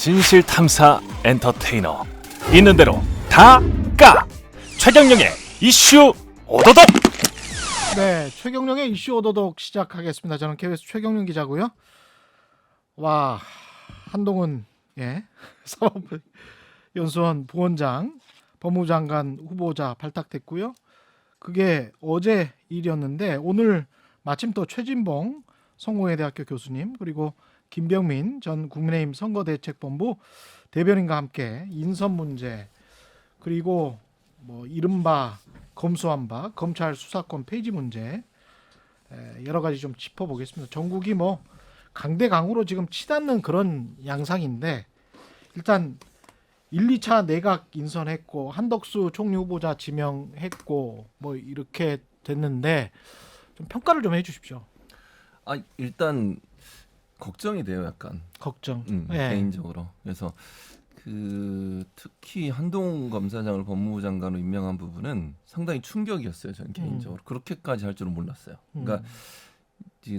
진실탐사 엔터테이너 있는 대로 다 까! 최경영의 이슈 오도독! 네, 최경영의 이슈 오도독 시작하겠습니다. 저는 KBS 최경영 기자고요. 와, 한동훈 사법연수원 부원장 법무부 장관 후보자 발탁됐고요. 그게 어제 일이었는데 오늘 마침 또 최진봉 성공회대학교 교수님 그리고 김병민 전 국민의힘 선거대책본부 대변인과 함께 인선 문제 그리고 뭐 이른바 검수한 바 검찰 수사권 폐지 문제 여러 가지 좀 짚어보겠습니다. 전국이 뭐 강대강으로 지금 치닫는 그런 양상인데 일단 1, 2차 내각 인선했고 한덕수 총리 후보자 지명했고 뭐 이렇게 됐는데 좀 평가를 좀 해주십시오. 일단 걱정이 돼요, 약간. 걱정. 개인적으로. 그래서 특히 한동훈 검사장을 법무부 장관으로 임명한 부분은 상당히 충격이었어요, 저는 개인적으로. 그렇게까지 할 줄은 몰랐어요. 그러니까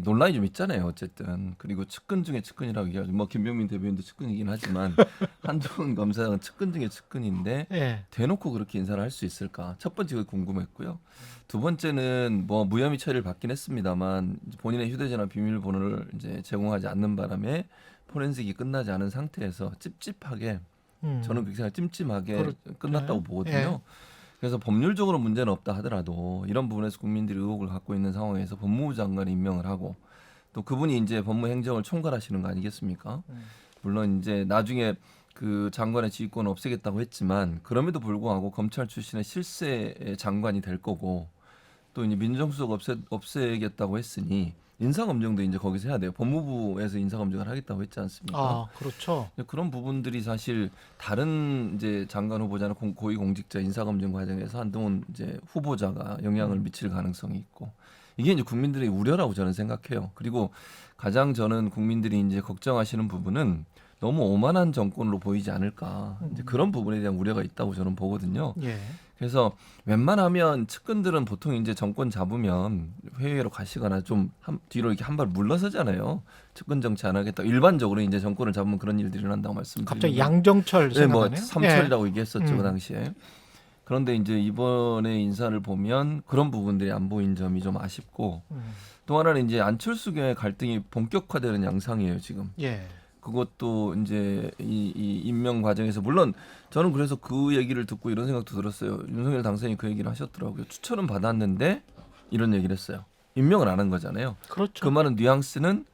논란이 좀 있잖아요, 어쨌든. 그리고 측근 중에 측근이라고 얘기하죠. 뭐 김병민 대변인도 측근이긴 하지만 한동훈 검사장은 측근 중에 측근인데 대놓고 그렇게 인사를 할 수 있을까? 첫 번째 그게 궁금했고요. 두 번째는 뭐 무혐의 처리를 받긴 했습니다만 본인의 휴대전화 비밀번호를 이제 제공하지 않는 바람에 포렌식이 끝나지 않은 상태에서 찝찝하게 저는 그렇게 생각 찜찜하게 끝났다고 보거든요. 그래서 법률적으로 문제는 없다 하더라도 이런 부분에서 국민들이 의혹을 갖고 있는 상황에서 법무부 장관을 임명을 하고 또 그분이 이제 법무행정을 총괄하시는 거 아니겠습니까? 물론 이제 나중에 그 장관의 지휘권을 없애겠다고 했지만 그럼에도 불구하고 검찰 출신의 실세 장관이 될 거고 또 이제 민정수석 없애겠다고 했으니 인사검증도 이제 거기서 해야 돼요. 법무부에서 인사검증을 하겠다고 했지 않습니까? 그렇죠. 그런 부분들이 사실 다른 이제 장관 후보자나 고위공직자 인사검증 과정에서 한동훈 이제 후보자가 영향을 미칠 가능성이 있고 이게 이제 국민들의 우려라고 저는 생각해요. 그리고 가장 저는 국민들이 이제 걱정하시는 부분은 너무 오만한 정권으로 보이지 않을까 이제 그런 부분에 대한 우려가 있다고 저는 보거든요. 그래서 웬만하면 측근들은 보통 이제 정권 잡으면 회의로 가시거나 좀 뒤로 이렇게 한 발 물러서잖아요. 측근 정치 안 하겠다. 일반적으로 이제 정권을 잡으면 그런 일들이 일어난다고 말씀드리면 갑자기 양정철 생각나네요. 뭐 삼철이라고 얘기했었죠 그 당시에. 그런데 이제 이번에 인사를 보면 그런 부분들이 안 보인 점이 좀 아쉽고 또 하나는 이제 안철수계의 갈등이 본격화되는 양상이에요 지금. 그것도 이제 이 임명 과정에서 물론 저는 그래서 그 얘기를 듣고 이런 생각도 들었어요. 윤석열 당선인이 그 얘기를 하셨더라고요. 추천은 받았는데 이런 얘기를 했어요. 임명을 안 한 거잖아요. 그렇죠. 그 말은 뉘앙스는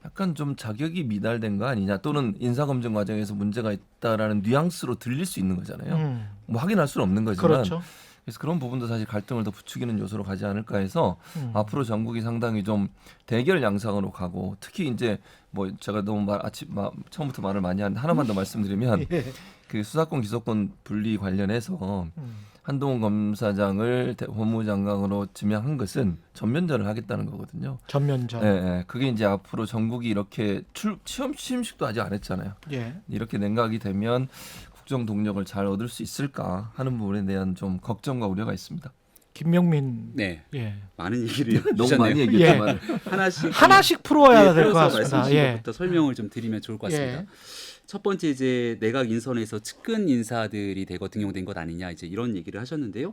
약간 좀 자격이 미달된 거 아니냐 또는 인사검증 과정에서 문제가 있다라는 뉘앙스로 들릴 수 있는 거잖아요. 뭐 확인할 수는 없는 거지만 그렇죠. 그래서 그런 부분도 사실 갈등을 더 부추기는 요소로 가지 않을까 해서 앞으로 전국이 상당히 좀 대결 양상으로 가고 특히 이제 뭐 제가 너무 처음부터 말을 많이 하는데 하나만 더 말씀드리면 그 수사권 기소권 분리 관련해서 한동훈 검사장을 법무부 장관으로 지명한 것은 전면전을 하겠다는 거거든요. 전면전. 그게 이제 앞으로 전국이 이렇게 취임식도 아직 안 했잖아요. 이렇게 냉각이 되면 국정 동력을 잘 얻을 수 있을까 하는 부분에 대한 좀 걱정과 우려가 있습니다. 김명민. 많은 얘기를 너무 주셨네요. 많이 얘기했지만 하나씩 풀어야 될 것 같습니다. 말씀 것부터 설명을 좀 드리면 좋을 것 같습니다. 첫 번째 이제 내각 인선에서 측근 인사들이 대거 등용된 것 아니냐 이제 이런 얘기를 하셨는데요.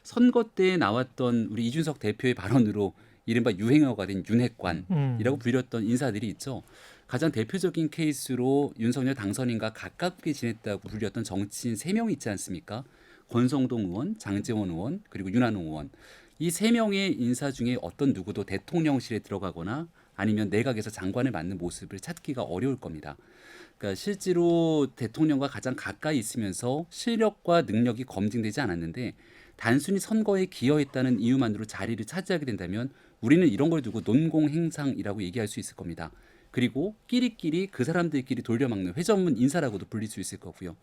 선거 때 나왔던 우리 이준석 대표의 발언으로 이른바 유행어가 된 윤핵관이라고 불렸던 인사들이 있죠. 가장 대표적인 케이스로 윤석열 당선인과 가깝게 지냈다고 불렸던 정치인 3명이 있지 않습니까? 권성동 의원, 장제원 의원, 그리고 윤한홍 의원. 이 3명의 인사 중에 어떤 누구도 대통령실에 들어가거나 아니면 내각에서 장관을 맡는 모습을 찾기가 어려울 겁니다. 그러니까 실제로 대통령과 가장 가까이 있으면서 실력과 능력이 검증되지 않았는데 단순히 선거에 기여했다는 이유만으로 자리를 차지하게 된다면 우리는 이런 걸 두고 논공행상이라고 얘기할 수 있을 겁니다. 그리고 끼리끼리 그 사람들끼리 돌려막는 회전문 인사라고도 불릴 수 있을 거고요.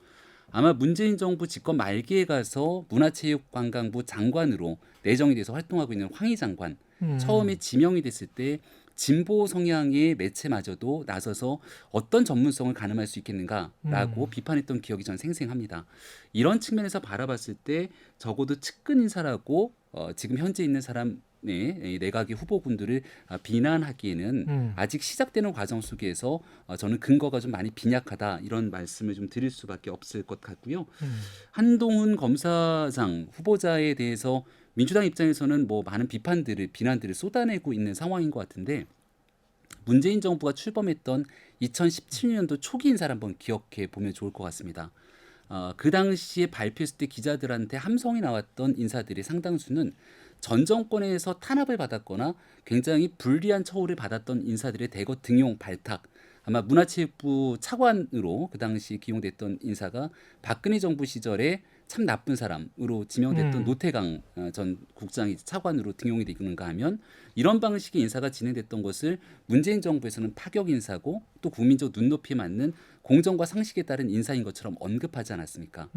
아마 문재인 정부 집권 말기에 가서 문화체육관광부 장관으로 내정이 돼서 활동하고 있는 황희 장관 처음에 지명이 됐을 때 진보 성향의 매체마저도 나서서 어떤 전문성을 가늠할 수 있겠는가라고 비판했던 기억이 전 생생합니다. 이런 측면에서 바라봤을 때 적어도 측근 인사라고 지금 현재 있는 사람 이 내각의 후보군들을 비난하기에는 아직 시작되는 과정 속에서 저는 근거가 좀 많이 빈약하다 이런 말씀을 좀 드릴 수밖에 없을 것 같고요. 한동훈 검사장 후보자에 대해서 민주당 입장에서는 뭐 많은 비난들을 쏟아내고 있는 상황인 것 같은데 문재인 정부가 출범했던 2017년도 초기 인사를 한번 기억해 보면 좋을 것 같습니다. 그 당시에 발표했을 때 기자들한테 함성이 나왔던 인사들의 상당수는 전 정권에서 탄압을 받았거나 굉장히 불리한 처우를 받았던 인사들의 대거 등용 발탁, 아마 문화체육부 차관으로 그 당시 기용됐던 인사가 박근혜 정부 시절에 참 나쁜 사람으로 지명됐던 노태강 전 국장이 차관으로 등용이 되는가 하면 이런 방식의 인사가 진행됐던 것을 문재인 정부에서는 파격 인사고 또 국민적 눈높이에 맞는 공정과 상식에 따른 인사인 것처럼 언급하지 않았습니까?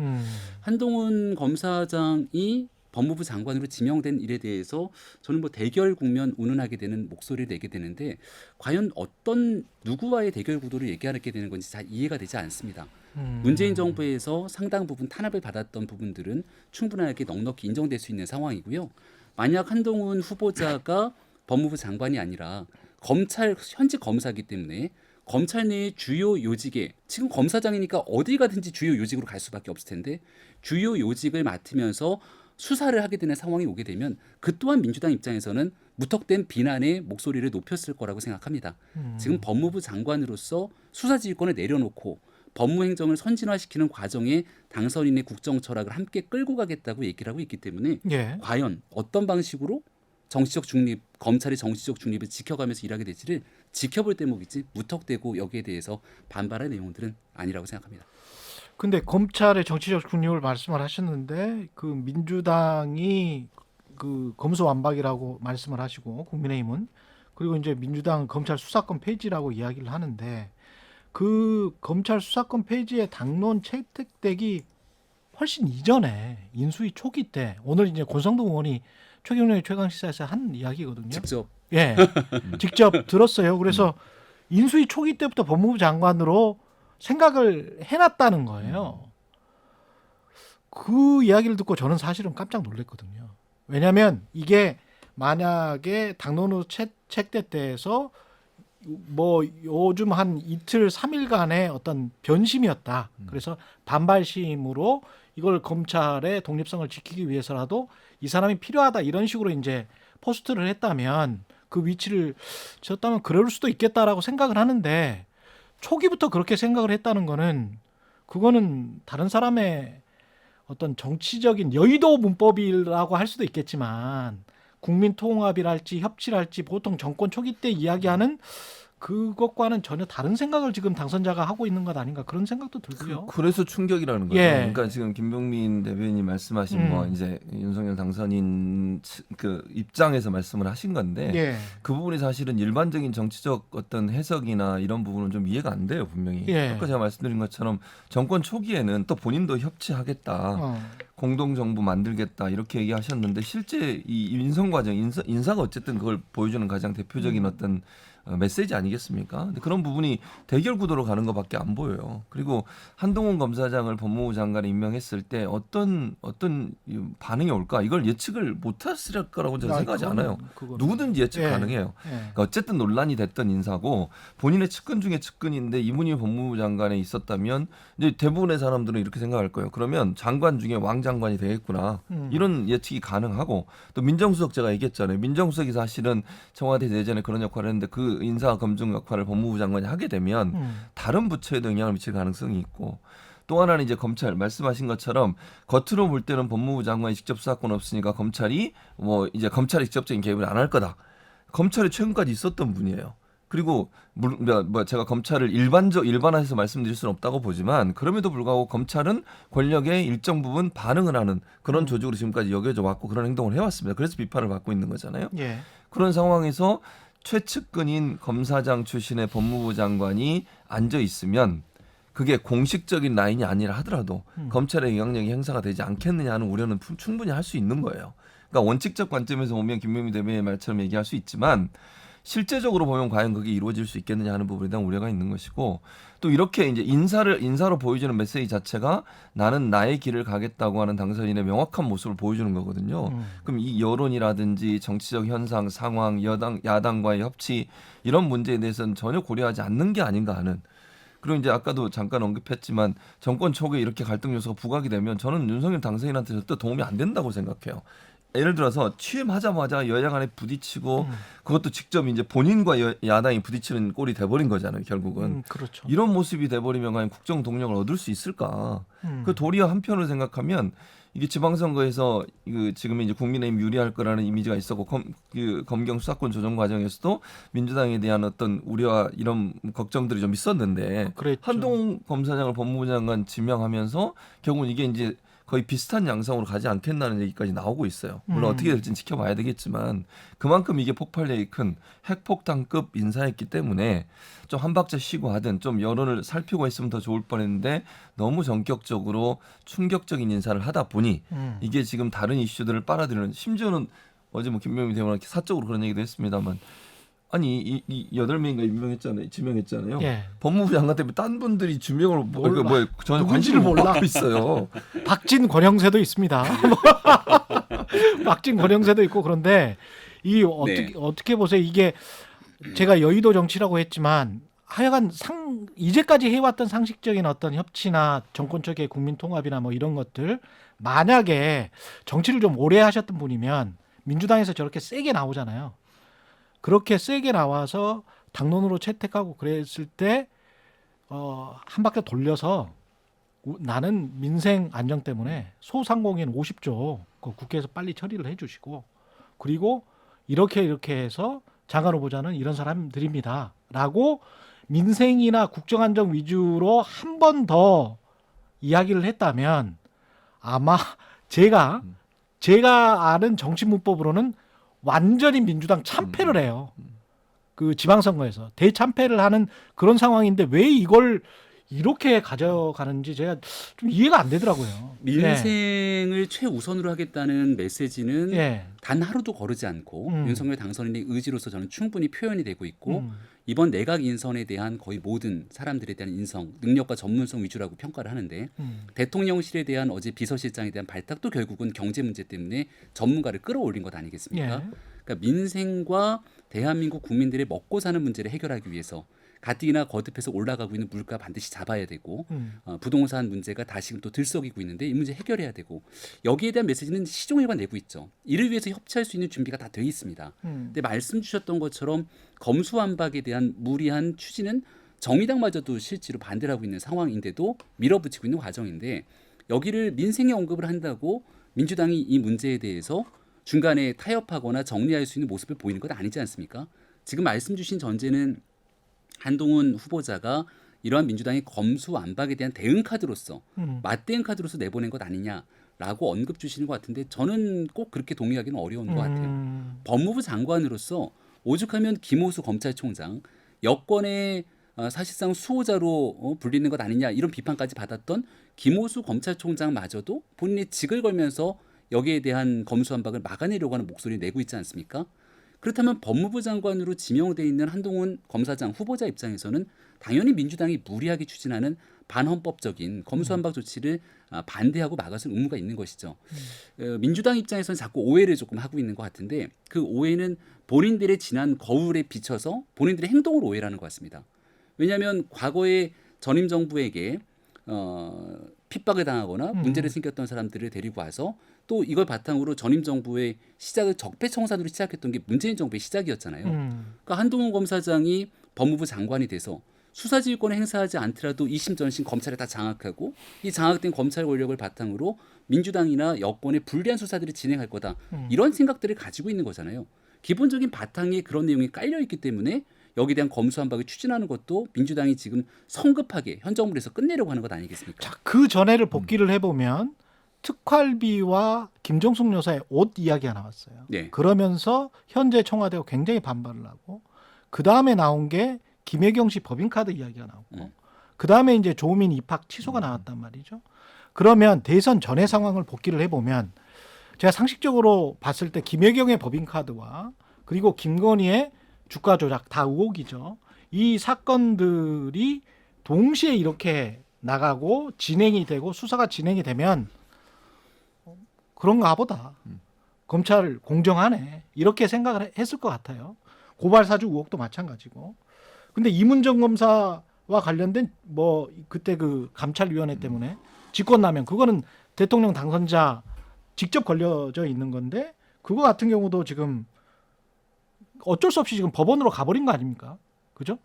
한동훈 검사장이 법무부 장관으로 지명된 일에 대해서 저는 뭐 대결 국면 운운하게 되는 목소리를 내게 되는데 과연 어떤 누구와의 대결 구도를 얘기하게 되는 건지 잘 이해가 되지 않습니다. 문재인 정부에서 상당 부분 탄압을 받았던 부분들은 충분하게 넉넉히 인정될 수 있는 상황이고요. 만약 한동훈 후보자가 법무부 장관이 아니라 검찰 현직 검사이기 때문에 검찰 내의 주요 요직에 지금 검사장이니까 어디 가든지 주요 요직으로 갈 수밖에 없을 텐데 주요 요직을 맡으면서 수사를 하게 되는 상황이 오게 되면 그 또한 민주당 입장에서는 무턱댄 비난의 목소리를 높였을 거라고 생각합니다. 지금 법무부 장관으로서 수사지휘권을 내려놓고 법무행정을 선진화시키는 과정에 당선인의 국정 철학을 함께 끌고 가겠다고 얘기를 하고 있기 때문에 과연 어떤 방식으로 정치적 중립, 검찰의 정치적 중립을 지켜가면서 일하게 될지를 지켜볼 대목이지 무턱대고 여기에 대해서 반발할 내용들은 아니라고 생각합니다. 근데 검찰의 정치적 중립을 말씀을 하셨는데 그 민주당이 그 검수완박이라고 말씀을 하시고 국민의힘은 그리고 이제 민주당 검찰 수사권 폐지라고 이야기를 하는데 그 검찰 수사권 폐지의 당론 채택되기 훨씬 이전에 인수위 초기 때 오늘 이제 권성동 의원이 최경련의 최강시사에서 한 이야기거든요. 직접 직접 들었어요. 그래서 인수위 초기 때부터 법무부 장관으로 생각을 해놨다는 거예요. 그 이야기를 듣고 저는 사실은 깜짝 놀랐거든요. 왜냐하면 이게 만약에 당론으로 채택돼서 뭐 요즘 한 이틀 3일간의 어떤 변심이었다. 그래서 반발심으로 이걸 검찰의 독립성을 지키기 위해서라도 이 사람이 필요하다 이런 식으로 이제 포스트를 했다면 그 위치를 졌다면 그럴 수도 있겠다라고 생각을 하는데 초기부터 그렇게 생각을 했다는 거는 그거는 다른 사람의 어떤 정치적인 여의도 문법이라고 할 수도 있겠지만 국민 통합이랄지 협치랄지 보통 정권 초기 때 이야기하는 그것과는 전혀 다른 생각을 지금 당선자가 하고 있는 것 아닌가 그런 생각도 들고요. 그래서 충격이라는 거죠. 그러니까 지금 김병민 대변인이 말씀하신 뭐 이제 윤석열 당선인 그 입장에서 말씀을 하신 건데 그 부분이 사실은 일반적인 정치적 어떤 해석이나 이런 부분은 좀 이해가 안 돼요 분명히. 아까 제가 말씀드린 것처럼 정권 초기에는 또 본인도 협치하겠다. 공동정부 만들겠다 이렇게 얘기하셨는데 실제 이 인선 과정 인사가 어쨌든 그걸 보여주는 가장 대표적인 어떤 메시지 아니겠습니까? 근데 그런 부분이 대결 구도로 가는 것밖에 안 보여요. 그리고 한동훈 검사장을 법무부 장관에 임명했을 때 어떤 반응이 올까? 이걸 예측을 못했을 거라고 저는 생각하지 않아요. 누구든지 예측 가능해요. 그러니까 어쨌든 논란이 됐던 인사고 본인의 측근 중에 측근인데 이분이 법무부 장관에 있었다면 이제 대부분의 사람들은 이렇게 생각할 거예요. 그러면 장관 중에 왕 장관이 되겠구나. 이런 예측이 가능하고 또 민정수석 제가 얘기했잖아요. 민정수석이 사실은 청와대 내전에 그런 역할을 했는데 그 인사 검증 역할을 법무부 장관이 하게 되면 다른 부처에도 영향을 미칠 가능성이 있고 또 하나는 이제 검찰 말씀하신 것처럼 겉으로 볼 때는 법무부 장관이 직접 수사권 없으니까 검찰이 뭐 이제 검찰이 직접적인 개입을 안 할 거다. 검찰이 최근까지 있었던 분이에요. 그리고 뭐 제가 검찰을 일반화해서 말씀드릴 수는 없다고 보지만 그럼에도 불구하고 검찰은 권력의 일정 부분 반응을 하는 그런 조직으로 지금까지 여겨져 왔고 그런 행동을 해왔습니다. 그래서 비판을 받고 있는 거잖아요. 그런 상황에서 최측근인 검사장 출신의 법무부 장관이 앉아 있으면 그게 공식적인 라인이 아니라 하더라도 검찰의 영향력이 행사가 되지 않겠느냐 하는 우려는 충분히 할 수 있는 거예요. 그러니까 원칙적 관점에서 보면 김명민 대변인의 말처럼 얘기할 수 있지만 실제적으로 보면 과연 그게 이루어질 수 있겠느냐 하는 부분에 대한 우려가 있는 것이고 또 이렇게 이제 인사로 보여주는 메시지 자체가 나는 나의 길을 가겠다고 하는 당선인의 명확한 모습을 보여주는 거거든요. 그럼 이 여론이라든지 정치적 현상, 상황, 야당과의 협치 이런 문제에 대해서는 전혀 고려하지 않는 게 아닌가 하는. 그리고 이제 아까도 잠깐 언급했지만 정권 초기에 이렇게 갈등 요소가 부각이 되면 저는 윤석열 당선인한테 절대 도움이 안 된다고 생각해요. 예를 들어서 취임하자마자 여야 간에 부딪히고 그것도 직접 이제 본인과 야당이 부딪히는 꼴이 돼버린 거잖아요. 결국은 그렇죠. 이런 모습이 돼버리면 과연 국정 동력을 얻을 수 있을까? 그 도리어 한편으로 생각하면 이게 지방선거에서 지금 이제 국민의힘 유리할 거라는 이미지가 있었고 검경 수사권 조정 과정에서도 민주당에 대한 어떤 우려와 이런 걱정들이 좀 있었는데 그랬죠. 한동훈 검사장을 법무부 장관 지명하면서 결국은 이게 이제 거의 비슷한 양상으로 가지 않겠다는 얘기까지 나오고 있어요. 물론 어떻게 될지는 지켜봐야 되겠지만 그만큼 이게 폭발력이 큰 핵폭탄급 인사였기 때문에 좀 한 박자 쉬고 하든 좀 여론을 살피고 했으면 더 좋을 뻔했는데 너무 전격적으로 충격적인 인사를 하다 보니 이게 지금 다른 이슈들을 빨아들이는 심지어는 어제 뭐 김명민 대변인께 사적으로 그런 얘기도 했습니다만 아니 이 8명인가 지명했잖아요. 예. 법무부 장관 때문에 딴 분들이 지명을 전혀 누군지를 관심을 못 몰라. 갖고 있어요. 박진 권영세도 있습니다. 박진 권영세도 있고 그런데 이 어떻게 보세요? 이게 제가 여의도 정치라고 했지만 하여간 이제까지 해왔던 상식적인 어떤 협치나 정권 쪽의 국민 통합이나 뭐 이런 것들 만약에 정치를 좀 오래 하셨던 분이면 민주당에서 저렇게 세게 나오잖아요. 그렇게 세게 나와서 당론으로 채택하고 그랬을 때 한 바퀴 돌려서 나는 민생 안정 때문에 소상공인 50조 국회에서 빨리 처리를 해주시고 그리고 이렇게 해서 장관 후보자는 이런 사람들입니다. 라고 민생이나 국정안정 위주로 한 번 더 이야기를 했다면 아마 제가 아는 정치 문법으로는 완전히 민주당 참패를 해요. 그 지방선거에서 대참패를 하는 그런 상황인데 왜 이걸 이렇게 가져가는지 제가 좀 이해가 안 되더라고요. 민생을 최우선으로 하겠다는 메시지는 예. 단 하루도 거르지 않고 윤석열 당선인의 의지로서 저는 충분히 표현이 되고 있고 이번 내각 인선에 대한 거의 모든 사람들에 대한 인성, 능력과 전문성 위주라고 평가를 하는데 대통령실에 대한 어제 비서실장에 대한 발탁도 결국은 경제 문제 때문에 전문가를 끌어올린 것 아니겠습니까? 예. 그러니까 민생과 대한민국 국민들의 먹고 사는 문제를 해결하기 위해서 가뜩이나 거듭해서 올라가고 있는 물가 반드시 잡아야 되고 부동산 문제가 다시금 또 들썩이고 있는데 이 문제 해결해야 되고 여기에 대한 메시지는 시종일관 내고 있죠. 이를 위해서 협치할 수 있는 준비가 다 돼 있습니다. 근데 말씀 주셨던 것처럼 검수완박에 대한 무리한 추진은 정의당마저도 실제로 반대를 하고 있는 상황인데도 밀어붙이고 있는 과정인데 여기를 민생에 언급을 한다고 민주당이 이 문제에 대해서 중간에 타협하거나 정리할 수 있는 모습을 보이는 것 아니지 않습니까? 지금 말씀 주신 전제는 한동훈 후보자가 이러한 민주당의 검수완박에 대한 대응 카드로서 맞대응 카드로서 내보낸 것 아니냐라고 언급 주시는 것 같은데 저는 꼭 그렇게 동의하기는 어려운 것 같아요. 법무부 장관으로서 오죽하면 김호수 검찰총장 여권의 사실상 수호자로 불리는 것 아니냐 이런 비판까지 받았던 김호수 검찰총장마저도 본인의 직을 걸면서 여기에 대한 검수완박을 막아내려고 하는 목소리를 내고 있지 않습니까? 그렇다면 법무부 장관으로 지명돼 있는 한동훈 검사장 후보자 입장에서는 당연히 민주당이 무리하게 추진하는 반헌법적인 검수완박 조치를 반대하고 막아설 의무가 있는 것이죠. 민주당 입장에서는 자꾸 오해를 조금 하고 있는 것 같은데 그 오해는 본인들의 지난 거울에 비춰서 본인들의 행동으로 오해를 하는 것 같습니다. 왜냐하면 과거에 전임 정부에게 핍박을 당하거나 문제를 생겼던 사람들을 데리고 와서 또 이걸 바탕으로 전임 정부의 시작을 적폐청산으로 시작했던 게 문재인 정부의 시작이었잖아요. 그러니까 한동훈 검사장이 법무부 장관이 돼서 수사지휘권을 행사하지 않더라도 2심 전심 검찰에 다 장악하고 이 장악된 검찰 권력을 바탕으로 민주당이나 여권의 불리한 수사들을 진행할 거다. 이런 생각들을 가지고 있는 거잖아요. 기본적인 바탕에 그런 내용이 깔려 있기 때문에 여기에 대한 검수완박을 추진하는 것도 민주당이 지금 성급하게 현 정부에서 끝내려고 하는 것 아니겠습니까? 자, 그 전에를 복기를 해보면 특활비와 김정숙 여사의 옷 이야기가 나왔어요. 네. 그러면서 현재 청와대가 굉장히 반발을 하고 그 다음에 나온 게 김혜경 씨 법인카드 이야기가 나오고 그 다음에 이제 조민 입학 취소가 나왔단 말이죠. 그러면 대선 전의 상황을 복기를 해보면 제가 상식적으로 봤을 때 김혜경의 법인카드와 그리고 김건희의 주가 조작 다 의혹이죠. 이 사건들이 동시에 이렇게 나가고 진행이 되고 수사가 진행이 되면 그런가 보다. 검찰 공정하네. 이렇게 생각을 했을 것 같아요. 고발 사주 의혹도 마찬가지고. 근데 이문정 검사와 관련된 뭐 그때 그 감찰위원회 때문에 직권남용 그거는 대통령 당선자 직접 걸려져 있는 건데 그거 같은 경우도 지금 어쩔 수 없이 지금 법원으로 가버린 거 아닙니까? 그죠?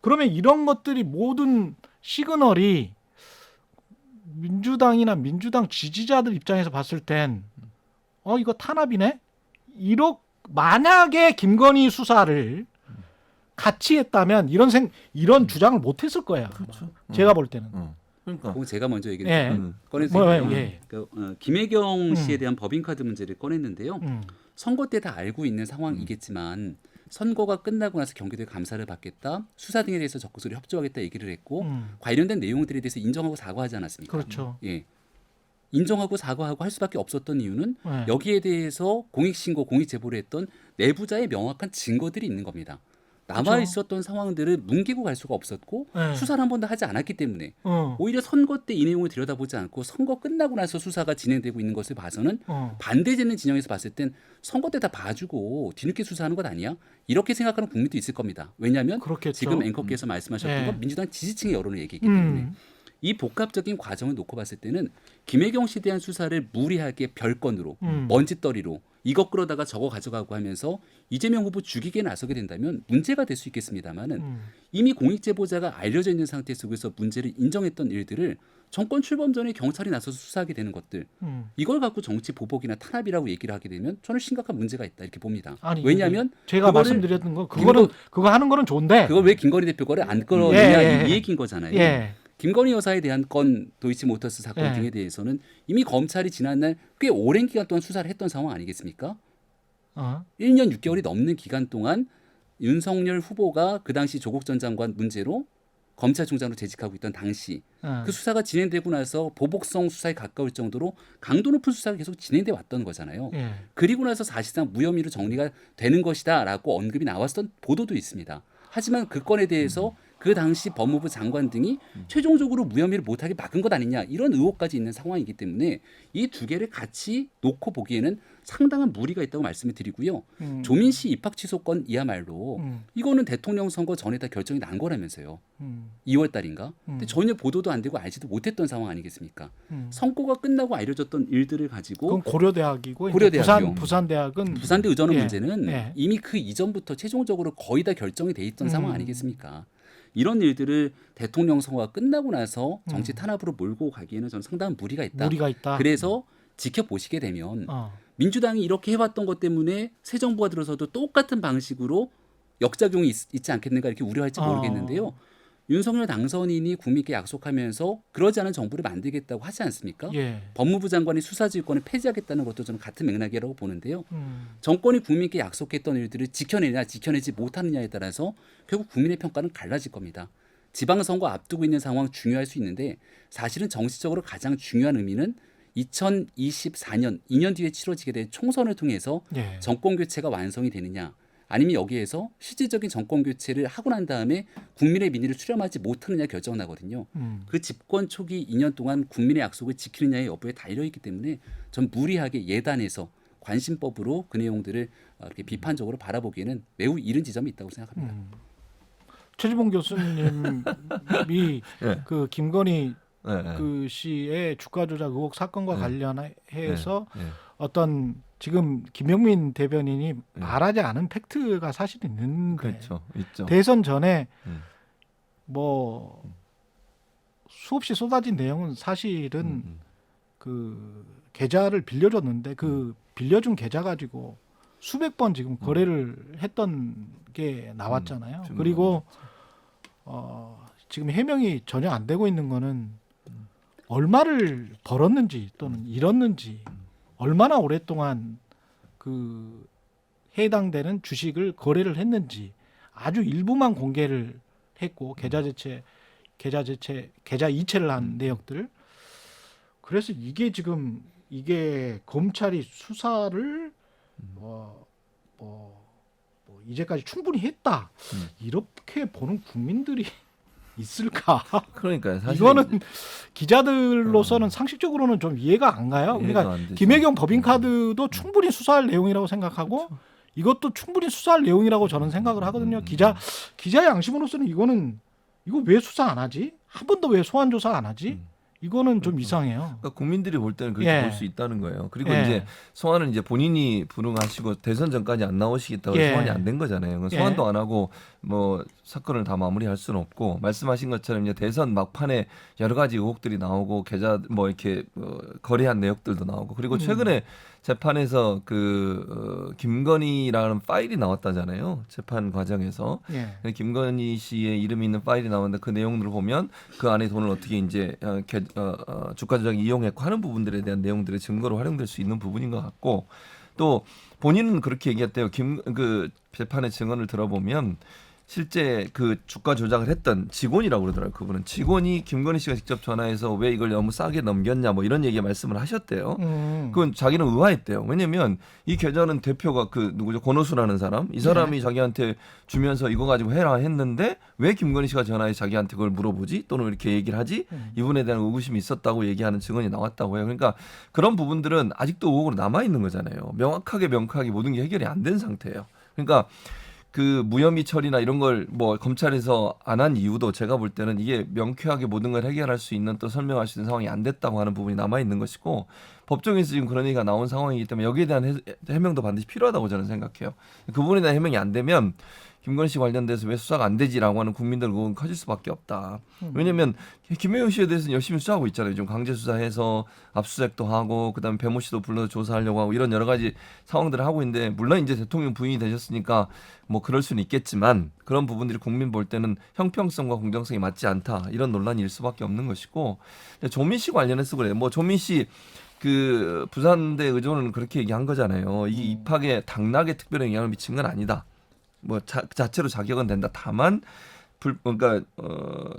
그러면 이런 것들이 모든 시그널이 민주당이나 민주당 지지자들 입장에서 봤을 땐 이거 탄압이네? 만약에 김건희 수사를 같이 했다면 이런 주장을 못 했을 거야. 그렇죠. 제가 볼 때는. 그러니까 그럼 제가 먼저 얘기를 예. 꺼내드릴게요. 예. 김혜경 씨에 대한 법인카드 문제를 꺼냈는데요. 음. 선거 때 다 알고 있는 상황이겠지만 선거가 끝나고 나서 경기도에 감사를 받겠다, 수사 등에 대해서 적극적으로 협조하겠다 얘기를 했고 관련된 내용들에 대해서 인정하고 사과하지 않았습니까? 그렇죠. 예. 인정하고 사과하고 할 수밖에 없었던 이유는 네. 여기에 대해서 공익신고, 공익제보를 했던 내부자의 명확한 증거들이 있는 겁니다. 남아 그렇죠. 있었던 상황들을 뭉개고 갈 수가 없었고 네. 수사를 한 번도 하지 않았기 때문에 어. 오히려 선거 때 이 내용을 들여다보지 않고 선거 끝나고 나서 수사가 진행되고 있는 것을 봐서는 반대되는 진영에서 봤을 땐 선거 때 다 봐주고 뒤늦게 수사하는 것 아니야? 이렇게 생각하는 국민도 있을 겁니다. 왜냐하면 그렇겠죠. 지금 앵커께서 말씀하셨던 네. 건 민주당 지지층의 여론을 얘기했기 때문에 이 복합적인 과정을 놓고 봤을 때는 김혜경 씨에 대한 수사를 무리하게 별건으로 먼지떨이로 이것 끌어다가 저거 가져가고 하면서 이재명 후보 죽이게 나서게 된다면 문제가 될 수 있겠습니다만은 이미 공익제보자가 알려져 있는 상태 속에서 문제를 인정했던 일들을 정권 출범 전에 경찰이 나서서 수사하게 되는 것들 이걸 갖고 정치 보복이나 탄압이라고 얘기를 하게 되면 저는 심각한 문제가 있다 이렇게 봅니다. 아니, 왜냐하면 제가 그거를- 말씀드렸던 거 그거 하는 거는 좋은데. 그걸 왜 김건희 대표 거를 안 끌어내냐 예, 예. 이 얘기인 거잖아요. 예. 김건희 여사에 대한 건 도이치모터스 사건 예. 등에 대해서는 이미 검찰이 지난날 꽤 오랜 기간 동안 수사를 했던 상황 아니겠습니까? 1년 6개월이 넘는 기간 동안 윤석열 후보가 그 당시 조국 전 장관 문제로 검찰총장으로 재직하고 있던 당시 그 수사가 진행되고 나서 보복성 수사에 가까울 정도로 강도 높은 수사가 계속 진행돼 왔던 거잖아요. 예. 그리고 나서 사실상 무혐의로 정리가 되는 것이다라고 언급이 나왔던 보도도 있습니다. 하지만 그 건에 대해서 그 당시 법무부 장관 등이 최종적으로 무혐의를 못하게 막은 것 아니냐 이런 의혹까지 있는 상황이기 때문에 이 두 개를 같이 놓고 보기에는 상당한 무리가 있다고 말씀을 드리고요. 조민씨 입학 취소건이야말로 이거는 대통령 선거 전에 다 결정이 난 거라면서요. 2월 달인가? 근데 전혀 보도도 안 되고 알지도 못했던 상황 아니겠습니까? 선거가 끝나고 알려졌던 일들을 가지고 그건 고려대학이고 이제 고려대학이요. 부산대학은 부산대 의전원 예. 문제는 예. 이미 그 이전부터 최종적으로 거의 다 결정이 돼 있던 상황 아니겠습니까? 이런 일들을 대통령 선거가 끝나고 나서 정치 탄압으로 몰고 가기에는 저는 상당한 무리가 있다. 무리가 있다. 그래서 지켜보시게 되면 어. 민주당이 이렇게 해왔던 것 때문에 새 정부가 들어서도 똑같은 방식으로 역작용이 있지 않겠는가 이렇게 우려할지 모르겠는데요. 윤석열 당선인이 국민께 약속하면서 그러지 않은 정부를 만들겠다고 하지 않습니까? 예. 법무부 장관이 수사지휘권을 폐지하겠다는 것도 저는 같은 맥락이라고 보는데요. 음. 정권이 국민께 약속했던 일들을 지켜내냐 지켜내지 못하느냐에 따라서 결국 국민의 평가는 갈라질 겁니다. 지방선거 앞두고 있는 상황 중요할 수 있는데 사실은 정치적으로 가장 중요한 의미는 2024년 2년 뒤에 치러지게 될 총선을 통해서 예. 정권 교체가 완성이 되느냐 아니면 여기에서 실질적인 정권 교체를 하고 난 다음에 국민의 민의를 수렴하지 못하느냐 결정나거든요. 그 집권 초기 2년 동안 국민의 약속을 지키느냐의 여부에 달려있기 때문에 전 무리하게 예단해서 관심법으로 그 내용들을 이렇게 비판적으로 바라보기에는 매우 이른 지점이 있다고 생각합니다. 최지봉 교수님이 예. 그 김건희 네, 네. 그 씨의 주가 조작 의혹 사건과 네. 관련해서 네, 네. 어떤 지금 김영민 대변인이 말하지 않은 팩트가 사실 있는데 그렇죠. 있죠. 대선 전에 음. 뭐 수없이 쏟아진 내용은 사실은 그 계좌를 빌려줬는데 그 빌려준 계좌 가지고 수백 번 지금 거래를 했던 게 나왔잖아요. 증거가 그리고 지금 해명이 전혀 안 되고 있는 거는 얼마를 벌었는지 또는 잃었는지 얼마나 오랫동안 그 해당되는 주식을 거래를 했는지 아주 일부만 공개를 했고 계좌 이체를 한 내역들. 그래서 이게 지금 이게 검찰이 수사를 이제까지 충분히 했다. 이렇게 보는 국민들이 있을까? 그러니까요. 사실 이거는 기자들로서는 상식적으로는 좀 이해가 안 가요. 이해가 그러니까 안 되죠. 김혜경 법인카드도 충분히 수사할 내용이라고 생각하고 이것도 충분히 수사할 내용이라고 저는 생각을 하거든요. 기자의 양심으로서는 이거 왜 수사 안 하지? 한 번도 왜 소환 조사 안 하지? 이거는 좀 이상해요. 그러니까 국민들이 볼 때는 그렇게 예. 볼 수 있다는 거예요. 그리고 예. 이제 소환은 이제 본인이 불응하시고 대선 전까지 안 나오시겠다고 예. 소환이 안 된 거잖아요. 그건 예. 소환도 안 하고 뭐 사건을 다 마무리할 수는 없고 말씀하신 것처럼 이제 대선 막판에 여러 가지 의혹들이 나오고 계좌 뭐 이렇게 거래한 내역들도 나오고 그리고 최근에 재판에서 김건희라는 파일이 나왔다잖아요. 재판 과정에서 예. 김건희 씨의 이름이 있는 파일이 나왔는데 그 내용들을 보면 그 안에 돈을 어떻게 이제 주가 조작이 이용했고 하는 부분들에 대한 내용들의 증거로 활용될 수 있는 부분인 것 같고 또 본인은 그렇게 얘기했대요. 그 재판의 증언을 들어보면 실제 그 주가 조작을 했던 직원이라고 그러더라고요. 그분은 직원이 김건희 씨가 직접 전화해서 왜 이걸 너무 싸게 넘겼냐 뭐 이런 얘기 말씀을 하셨대요. 그건 자기는 의아했대요. 왜냐면 이 계좌는 대표가 그 누구죠? 권오수라는 사람. 이 사람이 자기한테 주면서 이거 가지고 해라 했는데 왜 김건희 씨가 전화해 자기한테 그걸 물어보지? 또는 이렇게 얘기를 하지? 이분에 대한 의구심이 있었다고 얘기하는 증언이 나왔다고 해요. 그러니까 그런 부분들은 아직도 의혹으로 남아 있는 거잖아요. 명확하게 모든 게 해결이 안 된 상태예요. 그러니까 그 무혐의 처리나 이런 걸 뭐 검찰에서 안 한 이유도 제가 볼 때는 이게 명쾌하게 모든 걸 해결할 수 있는 또 설명할 수 있는 상황이 안 됐다고 하는 부분이 남아 있는 것이고 법정에서 지금 그런 얘기가 나온 상황이기 때문에 여기에 대한 해명도 반드시 필요하다고 저는 생각해요. 그 부분에 대한 해명이 안 되면 김건희 씨 관련돼서 왜 수사가 안 되지라고 하는 국민들 의혹은 커질 수밖에 없다. 왜냐하면 김혜경 씨에 대해서는 열심히 수사하고 있잖아요. 좀 강제 수사해서 압수수색도 하고 그다음에 배모 씨도 불러서 조사하려고 하고 이런 여러 가지 상황들을 하고 있는데 물론 이제 대통령 부인이 되셨으니까 뭐 그럴 수는 있겠지만 그런 부분들이 국민 볼 때는 형평성과 공정성이 맞지 않다 이런 논란일 수밖에 없는 것이고 조민 씨 관련해서 그래요. 뭐 조민 씨 그 부산대 의존은 그렇게 얘기한 거잖아요. 이게 입학에 당락에 특별한 영향을 미친 건 아니다. 뭐 자체로 자격은 된다. 다만 그러니까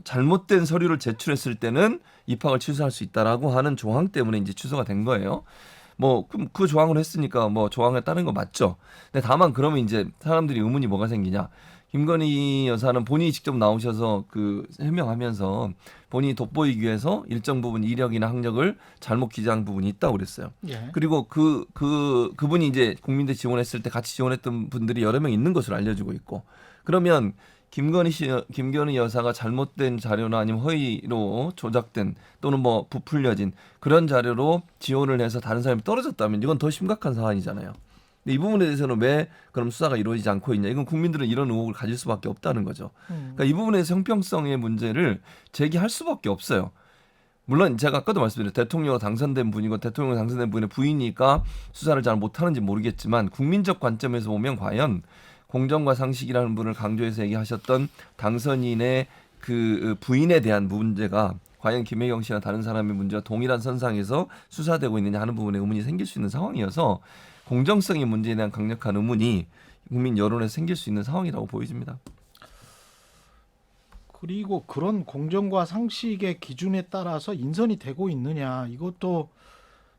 잘못된 서류를 제출했을 때는 입학을 취소할 수 있다라고 하는 조항 때문에 이제 취소가 된 거예요. 뭐 그 조항을 했으니까 뭐 조항에 따른 거 맞죠. 근데 다만 그러면 이제 사람들이 의문이 뭐가 생기냐? 김건희 여사는 본인이 직접 나오셔서 그 해명하면서 본인이 돋보이기 위해서 일정 부분 이력이나 학력을 잘못 기재한 부분이 있다고 그랬어요. 예. 그리고 그분이 이제 국민대 지원했을 때 같이 지원했던 분들이 여러 명 있는 것으로 알려지고 있고 그러면 김건희 여사가 잘못된 자료나 아니면 허위로 조작된 또는 뭐 부풀려진 그런 자료로 지원을 해서 다른 사람이 떨어졌다면 이건 더 심각한 사안이잖아요. 근데 이 부분에 대해서는 왜 그럼 수사가 이루어지지 않고 있냐? 이건 국민들은 이런 의혹을 가질 수밖에 없다는 거죠. 그러니까 이 부분에서 형평성의 문제를 제기할 수밖에 없어요. 물론 제가 아까도 말씀드렸죠. 대통령 당선된 분이고 대통령 당선된 분의 부인이니까 수사를 잘 못하는지 모르겠지만 국민적 관점에서 보면 과연 공정과 상식이라는 분을 강조해서 얘기하셨던 당선인의 그 부인에 대한 문제가 과연 김혜경 씨나 다른 사람의 문제와 동일한 선상에서 수사되고 있느냐 하는 부분에 의문이 생길 수 있는 상황이어서 공정성의 문제에 대한 강력한 의문이 국민 여론에 생길 수 있는 상황이라고 보여집니다. 그리고 그런 공정과 상식의 기준에 따라서 인선이 되고 있느냐 이것도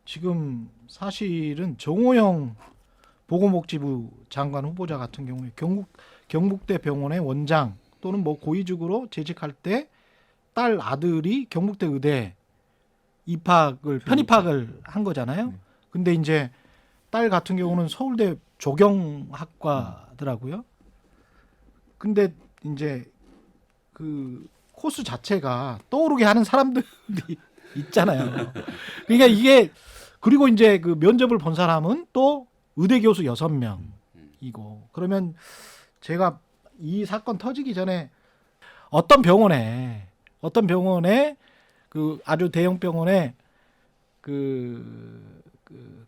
지금 사실은 정호영 보건복지부 장관 후보자 같은 경우에 경북대 병원의 원장 또는 뭐 고위직으로 재직할 때 딸 아들이 경북대 의대 편입학을 한 거잖아요. 근데 이제 딸 같은 경우는 서울대 조경학과더라고요. 근데 이제 그 코스 자체가 떠오르게 하는 사람들이 있잖아요. 그러니까 이게 그리고 이제 그 면접을 본 사람은 또 의대 교수 6명이고 그러면 제가 이 사건 터지기 전에 어떤 병원에 그 아주 대형 병원에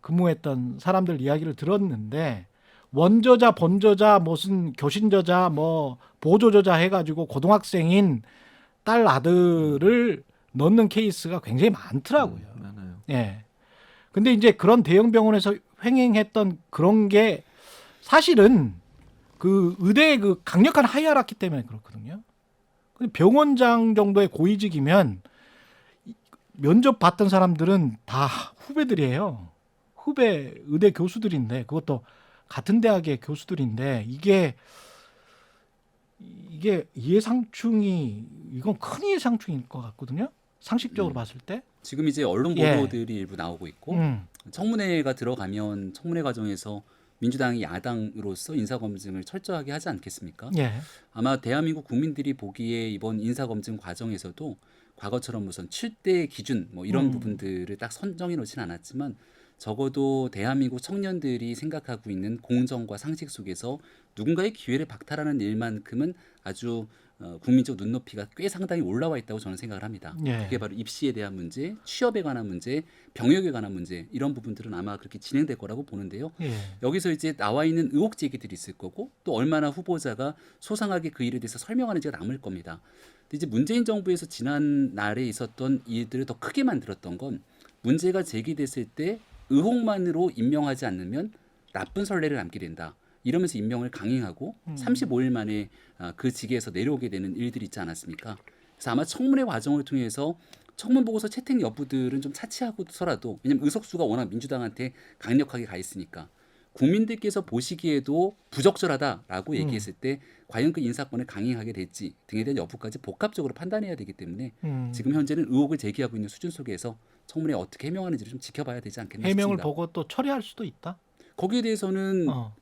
근무했던 사람들 이야기를 들었는데 원저자, 본저자, 무슨 교신저자, 뭐 보조저자 해가지고 고등학생인 딸 아들을 넣는 케이스가 굉장히 많더라고요. 많아요. 예. 근데 이제 그런 대형 병원에서 횡행했던 그런 게 사실은 그 의대의 그 강력한 하이어라키 때문에 그렇거든요. 근데 병원장 정도의 고위직이면 면접 봤던 사람들은 다 후배들이에요. 후배 의대 교수들인데 그것도 같은 대학의 교수들인데 이게 이해상충이 이건 큰 이해상충일 것 같거든요. 상식적으로 봤을 때. 지금 이제 언론 예. 보도들이 일부 나오고 있고 청문회가 들어가면 청문회 과정에서 민주당이 야당으로서 인사검증을 철저하게 하지 않겠습니까? 예. 아마 대한민국 국민들이 보기에 이번 인사검증 과정에서도 과거처럼 무슨 7대 기준 뭐 이런 부분들을 딱 선정해 놓지는 않았지만 적어도 대한민국 청년들이 생각하고 있는 공정과 상식 속에서 누군가의 기회를 박탈하는 일만큼은 아주 국민적 눈높이가 꽤 상당히 올라와 있다고 저는 생각을 합니다. 예. 그게 바로 입시에 대한 문제, 취업에 관한 문제, 병역에 관한 문제 이런 부분들은 아마 그렇게 진행될 거라고 보는데요. 예. 여기서 이제 나와 있는 의혹 제기들이 있을 거고 또 얼마나 후보자가 소상하게 그 일에 대해서 설명하는지가 남을 겁니다. 근데 이제 문재인 정부에서 지난 날에 있었던 일들을 더 크게 만들었던 건 문제가 제기됐을 때 의혹만으로 임명하지 않으면 나쁜 선례를 남게 된다. 이러면서 임명을 강행하고 35일 만에 그 직에서 내려오게 되는 일들이 있지 않았습니까? 그래서 아마 청문회 과정을 통해서 청문 보고서 채택 여부들은 좀 차치하고서라도 왜냐하면 의석수가 워낙 민주당한테 강력하게 가 있으니까 국민들께서 보시기에도 부적절하다라고 얘기했을 때 과연 그 인사권을 강행하게 될지 등에 대한 여부까지 복합적으로 판단해야 되기 때문에 지금 현재는 의혹을 제기하고 있는 수준 속에서 청문회 어떻게 해명하는지를 좀 지켜봐야 되지 않겠나 해명을 싶습니다. 보고 또 처리할 수도 있다. 거기에 대해서는 어.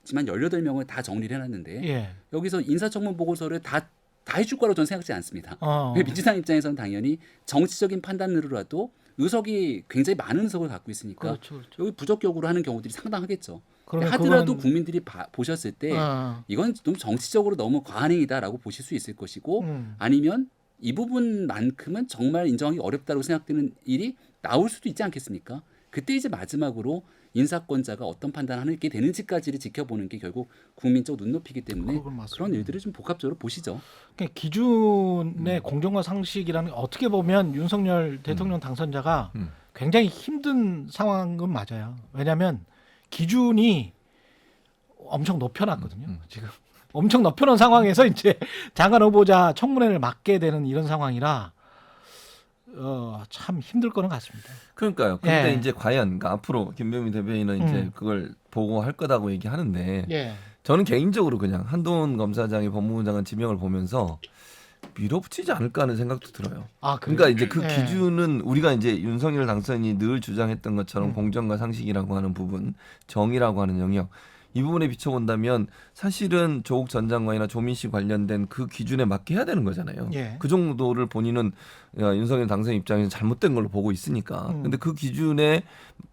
지만 18명을 다 정리를 해놨는데 예. 여기서 인사청문 보고서를 다 해줄 거라고 저는 생각하지 않습니다. 어. 민주당 입장에서는 당연히 정치적인 판단으로라도 의석이 굉장히 많은 의석을 갖고 있으니까 그렇죠. 그렇죠. 여기 부적격으로 하는 경우들이 상당하겠죠. 그러면 하더라도 그거는- 국민들이 보셨을 때 이건 좀 정치적으로 너무 과한 행위다라고 보실 수 있을 것이고 아니면 이 부분만큼은 정말 인정하기 어렵다고 생각되는 일이 나올 수도 있지 않겠습니까? 그때 이제 마지막으로 인사권자가 어떤 판단을 하게 되는지까지를 지켜보는 게 결국 국민적 눈높이기 때문에 그건 맞습니다. 그런 일들을 좀 복합적으로 보시죠. 그러니까 기준의 공정과 상식이라는 게 어떻게 보면 윤석열 대통령 당선자가 굉장히 힘든 상황은 맞아요. 왜냐하면 기준이 엄청 높여놨거든요. 지금 엄청 높여놓은 상황에서 이제 장관 후보자 청문회를 맡게 되는 이런 상황이라 참 힘들 거는 같습니다. 그러니까요. 근데 예. 이제 과연 그러니까 앞으로 김병민 대변인은 이제 그걸 보고할 거다고 얘기하는데 예. 저는 개인적으로 그냥 한동훈 검사장이 법무부 장관 지명을 보면서 밀어붙이지 않을까 하는 생각도 들어요. 아, 그러니까 이제 그 예. 기준은 우리가 이제 윤석열 당선인이 늘 주장했던 것처럼 공정과 상식이라고 하는 부분, 정의라고 하는 영역 이 부분에 비춰본다면 사실은 조국 전 장관이나 조민씨 관련된 그 기준에 맞게 해야 되는 거잖아요. 예. 그 정도를 본인은 윤석열 당선인 입장에서 잘못된 걸로 보고 있으니까. 근데 그 기준에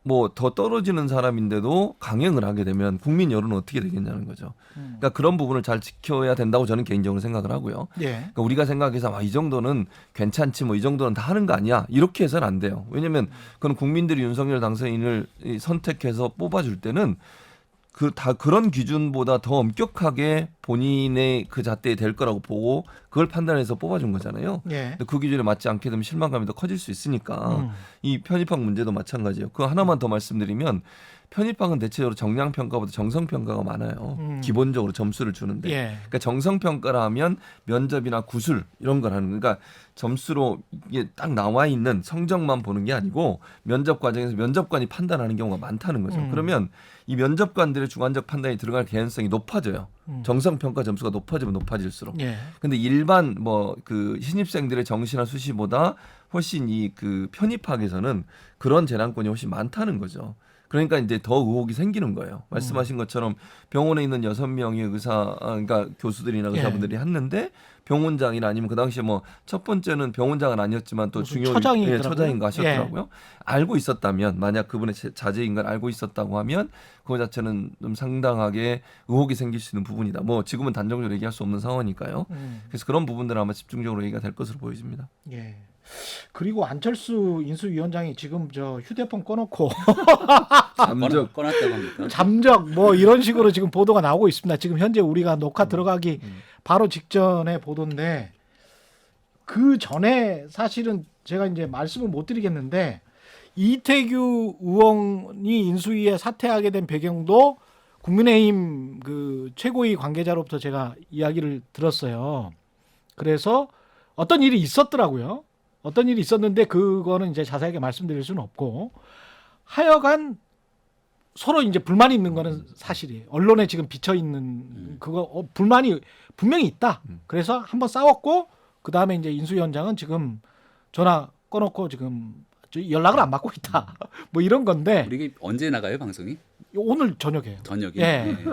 뭐 더 떨어지는 사람인데도 강행을 하게 되면 국민 여론은 어떻게 되겠냐는 거죠. 그러니까 그런 부분을 잘 지켜야 된다고 저는 개인적으로 생각을 하고요. 예. 그러니까 우리가 생각해서 이 정도는 괜찮지 뭐 이 정도는 다 하는 거 아니야 이렇게 해서는 안 돼요. 왜냐하면 그건 국민들이 윤석열 당선인을 선택해서 뽑아줄 때는 그런 기준보다 더 엄격하게 본인의 그 잣대에 될 거라고 보고 그걸 판단해서 뽑아준 거잖아요. 예. 근데 그 기준에 맞지 않게 되면 실망감이 더 커질 수 있으니까 이 편입학 문제도 마찬가지예요. 그거 하나만 더 말씀드리면 편입학은 대체적으로 정량평가보다 정성평가가 많아요. 기본적으로 점수를 주는데. 예. 그러니까 정성평가라 하면 면접이나 구술 이런 걸 하는 그러니까 점수로 이게 딱 나와 있는 성적만 보는 게 아니고 면접 과정에서 면접관이 판단하는 경우가 많다는 거죠. 그러면 이 면접관들의 주관적 판단이 들어갈 개연성이 높아져요. 정성평가 점수가 높아지면 높아질수록. 예. 근데 일반 뭐 그 신입생들의 정시나 수시보다 훨씬 이 그 편입학에서는 그런 재량권이 훨씬 많다는 거죠. 그러니까 이제 더 의혹이 생기는 거예요. 말씀하신 것처럼 병원에 있는 6명의 그러니까 교수들이나 의사분들이 했는데 병원장이나 아니면 그 당시에 뭐 첫 번째는 병원장은 아니었지만 또 중요 처장인가 하셨더라고요. 알고 있었다면 만약 그분의 자제인 걸 알고 있었다고 하면 그거 자체는 좀 상당하게 의혹이 생길 수 있는 부분이다. 뭐 지금은 단정적으로 얘기할 수 없는 상황이니까요. 그래서 그런 부분들은 아마 집중적으로 얘기가 될 것으로 보여집니다. 예. 그리고 안철수 인수위원장이 지금 저 휴대폰 꺼놓고 꺼놨다고 합니까? 잠적 뭐 이런 식으로 지금 보도가 나오고 있습니다. 지금 현재 우리가 녹화 들어가기 바로 직전에 보도인데 그 전에 사실은 제가 이제 말씀을 못 드리겠는데 이태규 의원이 인수위에 사퇴하게 된 배경도 국민의힘 그 최고위 관계자로부터 제가 이야기를 들었어요. 그래서 어떤 일이 있었더라고요. 어떤 일이 있었는데 그거는 이제 자세하게 말씀드릴 수는 없고 하여간 서로 이제 불만이 있는 거는 사실이에요. 언론에 지금 비쳐 있는 그거 불만이 분명히 있다. 그래서 한번 싸웠고 그 다음에 이제 인수위원장은 지금 전화 꺼놓고 지금 연락을 안 받고 있다. 뭐 이런 건데 우리 이게 언제 나가요 방송이? 오늘 저녁에요. 저녁에. 예. 네.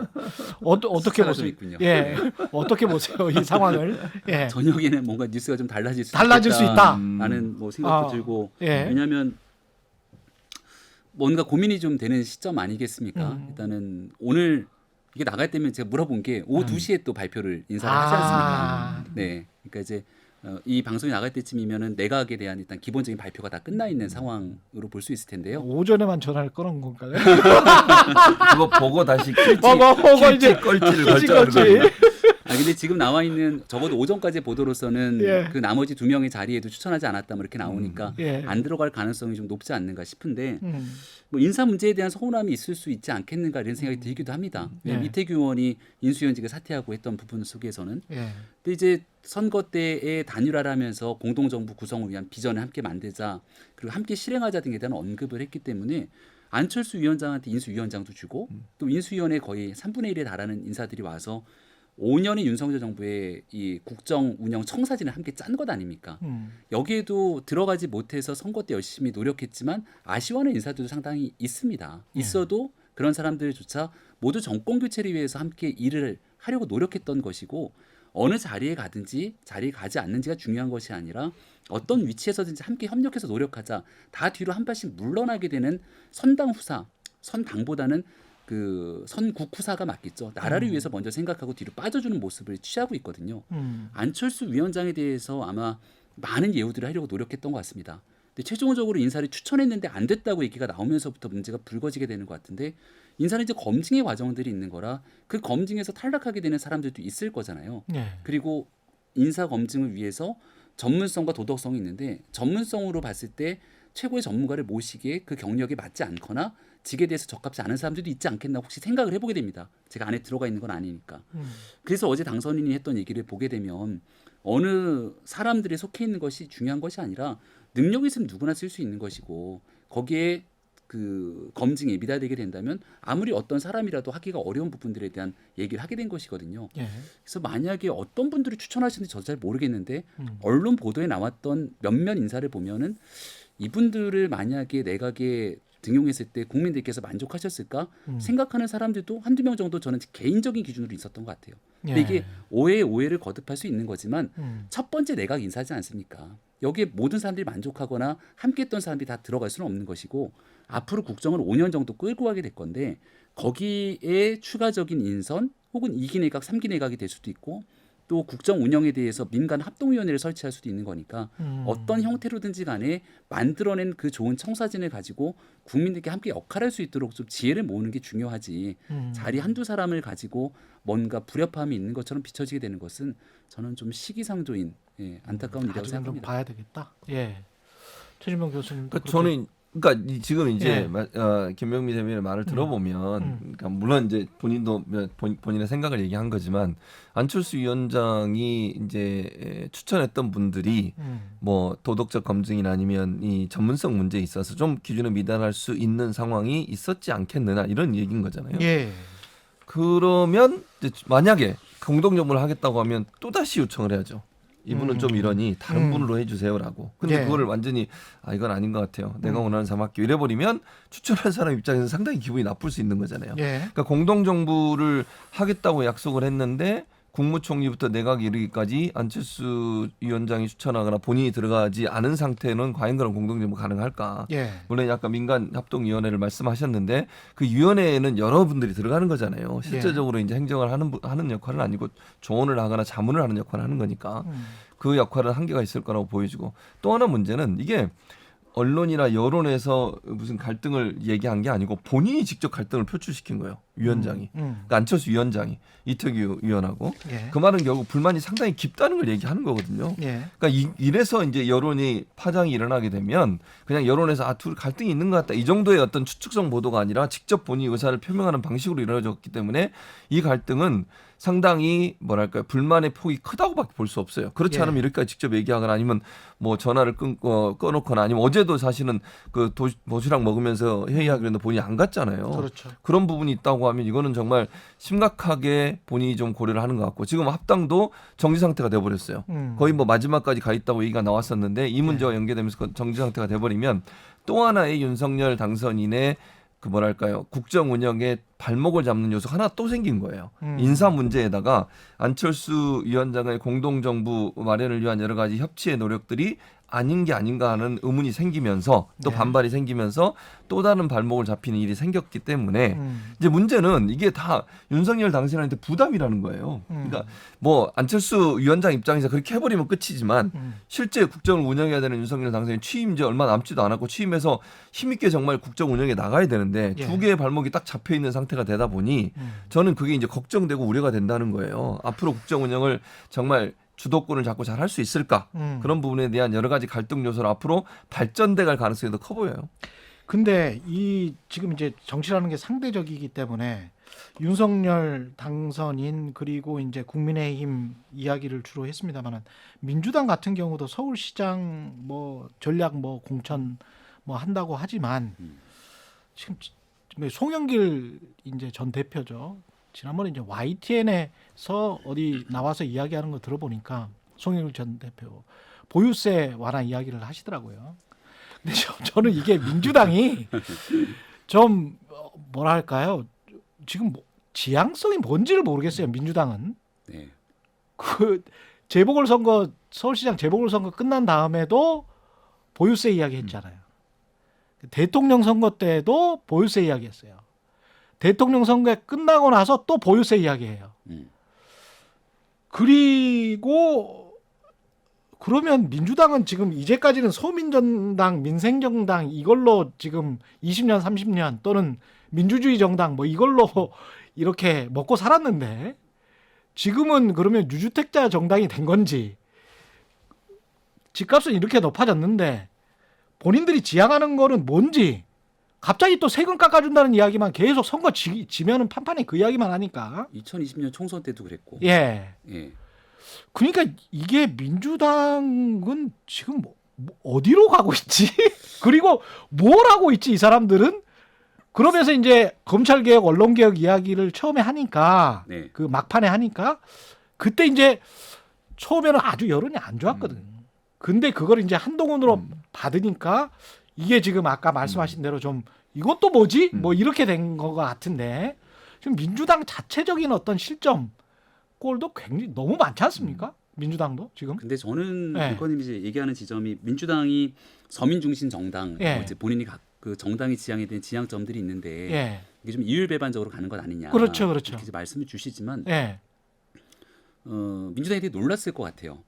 어떻게 숫자가 좀 보세요? 있군요. 예. 어떻게 보세요? 이 상황을. 예. 저녁에는 뭔가 뉴스가 좀 달라질 수 있다. 라는 뭐 생각도 아, 들고 예. 왜냐하면 뭔가 고민이 좀 되는 시점 아니겠습니까? 일단은 오늘 이게 나갈 때면 제가 물어본 게 오후 2시에 또 발표를 인사를 하지 않습니까? 네. 그러니까 이제 이 방송이 나갈 때쯤이면은 내각에 대한 일단 기본적인 발표가 다 끝나 있는 상황으로 볼 수 있을 텐데요. 오전에만 전화를 꺼놓은 건가요? 그거 보고 다시 킬지 보고 이제 껄지를 킬지 결정하는 거예요. 근데 지금 나와 있는 적어도 오전까지 보도로서는 예. 그 나머지 2명의 자리에도 추천하지 않았다 뭐 이렇게 나오니까 예. 안 들어갈 가능성이 좀 높지 않는가 싶은데 뭐 인사 문제에 대한 서운함이 있을 수 있지 않겠는가 이런 생각이 들기도 합니다. 예. 이태규 의원이 인수위원직을 사퇴하고 했던 부분 속에서는 예. 근데 이제 선거 때에 단일화를 하면서 공동정부 구성을 위한 비전을 함께 만들자 그리고 함께 실행하자 등에 대한 언급을 했기 때문에 안철수 위원장한테 인수위원장도 주고 또 인수위원회 거의 3분의 1에 달하는 인사들이 와서 5년의 윤석열 정부의 이 국정 운영 청사진을 함께 짠 것 아닙니까? 여기에도 들어가지 못해서 선거 때 열심히 노력했지만 아쉬워하는 인사들도 상당히 있습니다. 있어도 그런 사람들조차 모두 정권 교체를 위해서 함께 일을 하려고 노력했던 것이고 어느 자리에 가든지 자리에 가지 않는지가 중요한 것이 아니라 어떤 위치에서든지 함께 협력해서 노력하자. 다 뒤로 한 발씩 물러나게 되는 선당 후사, 선당보다는 그 선국 후사가 맞겠죠. 나라를 위해서 먼저 생각하고 뒤로 빠져주는 모습을 취하고 있거든요. 안철수 위원장에 대해서 아마 많은 예우들을 하려고 노력했던 것 같습니다. 근데 최종적으로 인사를 추천했는데 안 됐다고 얘기가 나오면서부터 문제가 불거지게 되는 것 같은데 인사는 이제 검증의 과정들이 있는 거라 그 검증에서 탈락하게 되는 사람들도 있을 거잖아요. 예. 그리고 인사 검증을 위해서 전문성과 도덕성이 있는데 전문성으로 봤을 때 최고의 전문가를 모시기에 그 경력에 맞지 않거나 직에 대해서 적합지 않은 사람들도 있지 않겠나 혹시 생각을 해보게 됩니다. 제가 안에 들어가 있는 건 아니니까. 그래서 어제 당선인이 했던 얘기를 보게 되면 어느 사람들이 속해 있는 것이 중요한 것이 아니라 능력이 있으면 누구나 쓸 수 있는 것이고 거기에 그 검증에 미달되게 된다면 아무리 어떤 사람이라도 하기가 어려운 부분들에 대한 얘기를 하게 된 것이거든요. 예. 그래서 만약에 어떤 분들이 추천하시는지 저도 잘 모르겠는데 언론 보도에 나왔던 몇몇 인사를 보면은 이분들을 만약에 내각에 등용했을 때 국민들께서 만족하셨을까 생각하는 사람들도 한두 명 정도 저는 개인적인 기준으로 있었던 것 같아요. 근데 예. 이게 오해에 오해를 거듭할 수 있는 거지만 첫 번째 내각 인사지 않습니까? 여기에 모든 사람들이 만족하거나 함께했던 사람들이 다 들어갈 수는 없는 것이고 앞으로 국정을 5년 정도 끌고 가게 될 건데 거기에 추가적인 인선 혹은 2기 내각, 3기 내각이 될 수도 있고 또 국정 운영에 대해서 민간 합동위원회를 설치할 수도 있는 거니까 어떤 형태로든지 간에 만들어낸 그 좋은 청사진을 가지고 국민들께 함께 역할할 수 있도록 좀 지혜를 모으는 게 중요하지 자리 한두 사람을 가지고 뭔가 불협화음이 있는 것처럼 비춰지게 되는 것은 저는 좀 시기상조인 안타까운 일이라고 아직은 좀 생각합니다. 봐야 되겠다. 예. 최진봉 교수님. 그러니까 저는 그러니까 지금 이제 예. 김병미 대변인의 말을 들어보면 그러니까 물론 이제 본인도 본인의 생각을 얘기한 거지만 안철수 위원장이 이제 추천했던 분들이 뭐 도덕적 검증이나 아니면 이 전문성 문제에 있어서 좀 기준을 미달할 수 있는 상황이 있었지 않겠느냐 이런 얘기인 거잖아요. 예. 그러면 이제 만약에 공동정부를 하겠다고 하면 또 다시 요청을 해야죠. 이분은 좀 이러니 다른 분으로 해주세요라고. 근데 예. 그거를 완전히 이건 아닌 것 같아요. 내가 원하는 사람 할게요. 이래버리면 추천한 사람 입장에서 상당히 기분이 나쁠 수 있는 거잖아요. 예. 그러니까 공동정부를 하겠다고 약속을 했는데 국무총리부터 내각 이르기까지 안철수 위원장이 추천하거나 본인이 들어가지 않은 상태는 과연 그런 공동정부 가능할까? 예. 물론 약간 민간합동위원회를 말씀하셨는데 그 위원회에는 여러분들이 들어가는 거잖아요. 실제적으로 이제 행정을 하는 역할은 아니고 조언을 하거나 자문을 하는 역할을 하는 거니까 그 역할은 한계가 있을 거라고 보여지고 또 하나 문제는 이게 언론이나 여론에서 무슨 갈등을 얘기한 게 아니고 본인이 직접 갈등을 표출시킨 거예요. 위원장이. 그러니까 안철수 위원장이 이태규 위원하고 예. 그 말은 결국 불만이 상당히 깊다는 걸 얘기하는 거거든요. 예. 그러니까 이래서 이제 여론이 파장이 일어나게 되면 그냥 여론에서 둘 갈등이 있는 것 같다 이 정도의 어떤 추측성 보도가 아니라 직접 본인이 의사를 표명하는 방식으로 이루어졌기 때문에 이 갈등은 상당히 뭐랄까요 불만의 폭이 크다고밖에 볼 수 없어요. 그렇지 예. 않으면 이렇게까지 직접 얘기하거나 아니면 뭐 전화를 꺼놓거나 아니면 어제도 사실은 그 도시락 먹으면서 회의하기로 했는데 본인이 안 갔잖아요. 그렇죠. 그런 부분이 있다고 하면 이거는 정말 심각하게 본인이 좀 고려를 하는 것 같고 지금 합당도 정지 상태가 돼버렸어요. 거의 뭐 마지막까지 가 있다고 얘기가 나왔었는데 이 문제와 연계되면서 정지 상태가 돼버리면 또 하나의 윤석열 당선인의 그 뭐랄까요 국정 운영에 발목을 잡는 요소가 하나 또 생긴 거예요. 인사 문제에다가 안철수 위원장의 공동정부 마련을 위한 여러 가지 협치의 노력들이 아닌 게 아닌가 하는 의문이 생기면서 또 네. 반발이 생기면서 또 다른 발목을 잡히는 일이 생겼기 때문에 이제 문제는 이게 다 윤석열 당선인한테 부담이라는 거예요. 그러니까 뭐 안철수 위원장 입장에서 그렇게 해버리면 끝이지만 실제 국정을 운영해야 되는 윤석열 당선인 취임 이제 얼마 남지도 않았고 취임해서 힘있게 정말 국정 운영에 나가야 되는데 예. 두 개의 발목이 딱 잡혀 있는 상태가 되다 보니 저는 그게 이제 걱정되고 우려가 된다는 거예요. 앞으로 국정 운영을 정말 주도권을 잡고 잘 할 수 있을까? 그런 부분에 대한 여러 가지 갈등 요소로 앞으로 발전돼 갈 가능성이 더 커 보여요. 근데 이 지금 이제 정치라는 게 상대적이기 때문에 윤석열 당선인 그리고 이제 국민의힘 이야기를 주로 했습니다만은 민주당 같은 경우도 서울시장 뭐 전략 뭐 공천 뭐 한다고 하지만 지금 송영길 이제 전 대표죠. 지난번에 이제 YTN에서 어디 나와서 이야기하는 거 들어보니까 송영길 전 대표 보유세 완화 이야기를 하시더라고요. 근데 저는 이게 민주당이 좀 뭐랄까요? 지금 지향성이 뭔지를 모르겠어요. 민주당은 네. 그 재보궐선거 서울시장 재보궐선거 끝난 다음에도 보유세 이야기했잖아요. 대통령 선거 때도 보유세 이야기했어요. 대통령 선거 끝나고 나서 또 보유세 이야기해요. 그리고 그러면 민주당은 지금 이제까지는 소민정당, 민생정당 이걸로 지금 20년, 30년 또는 민주주의 정당 뭐 이걸로 이렇게 먹고 살았는데 지금은 그러면 유주택자 정당이 된 건지 집값은 이렇게 높아졌는데 본인들이 지향하는 거는 뭔지 갑자기 또 세금 깎아준다는 이야기만 계속 선거 지면은 판판에 그 이야기만 하니까 2020년 총선 때도 그랬고. 예. 예. 그러니까 이게 민주당은 지금 어디로 가고 있지? 그리고 뭘 하고 있지 이 사람들은? 그러면서 이제 검찰개혁, 언론개혁 이야기를 처음에 하니까 네. 그 막판에 하니까 그때 이제 처음에는 아주 여론이 안 좋았거든. 근데 그걸 이제 한동훈으로 받으니까 이게 지금 아까 말씀하신 대로 좀 이건 또 뭐지? 뭐 이렇게 된 거 같은데 지금 민주당 자체적인 어떤 실점 꼴도 굉장히 너무 많지 않습니까? 민주당도 지금? 근데 저는 네. 일건님이 이제 얘기하는 지점이 민주당이 서민 중심 정당, 예. 뭐 이제 본인이 그 정당이 지향에 대한 지향점들이 있는데 예. 이게 좀 이율배반적으로 가는 것 아니냐. 그렇죠, 그렇죠. 이렇게 이제 말씀을 주시지만 예. 민주당이 되게 놀랐을 것 같아요.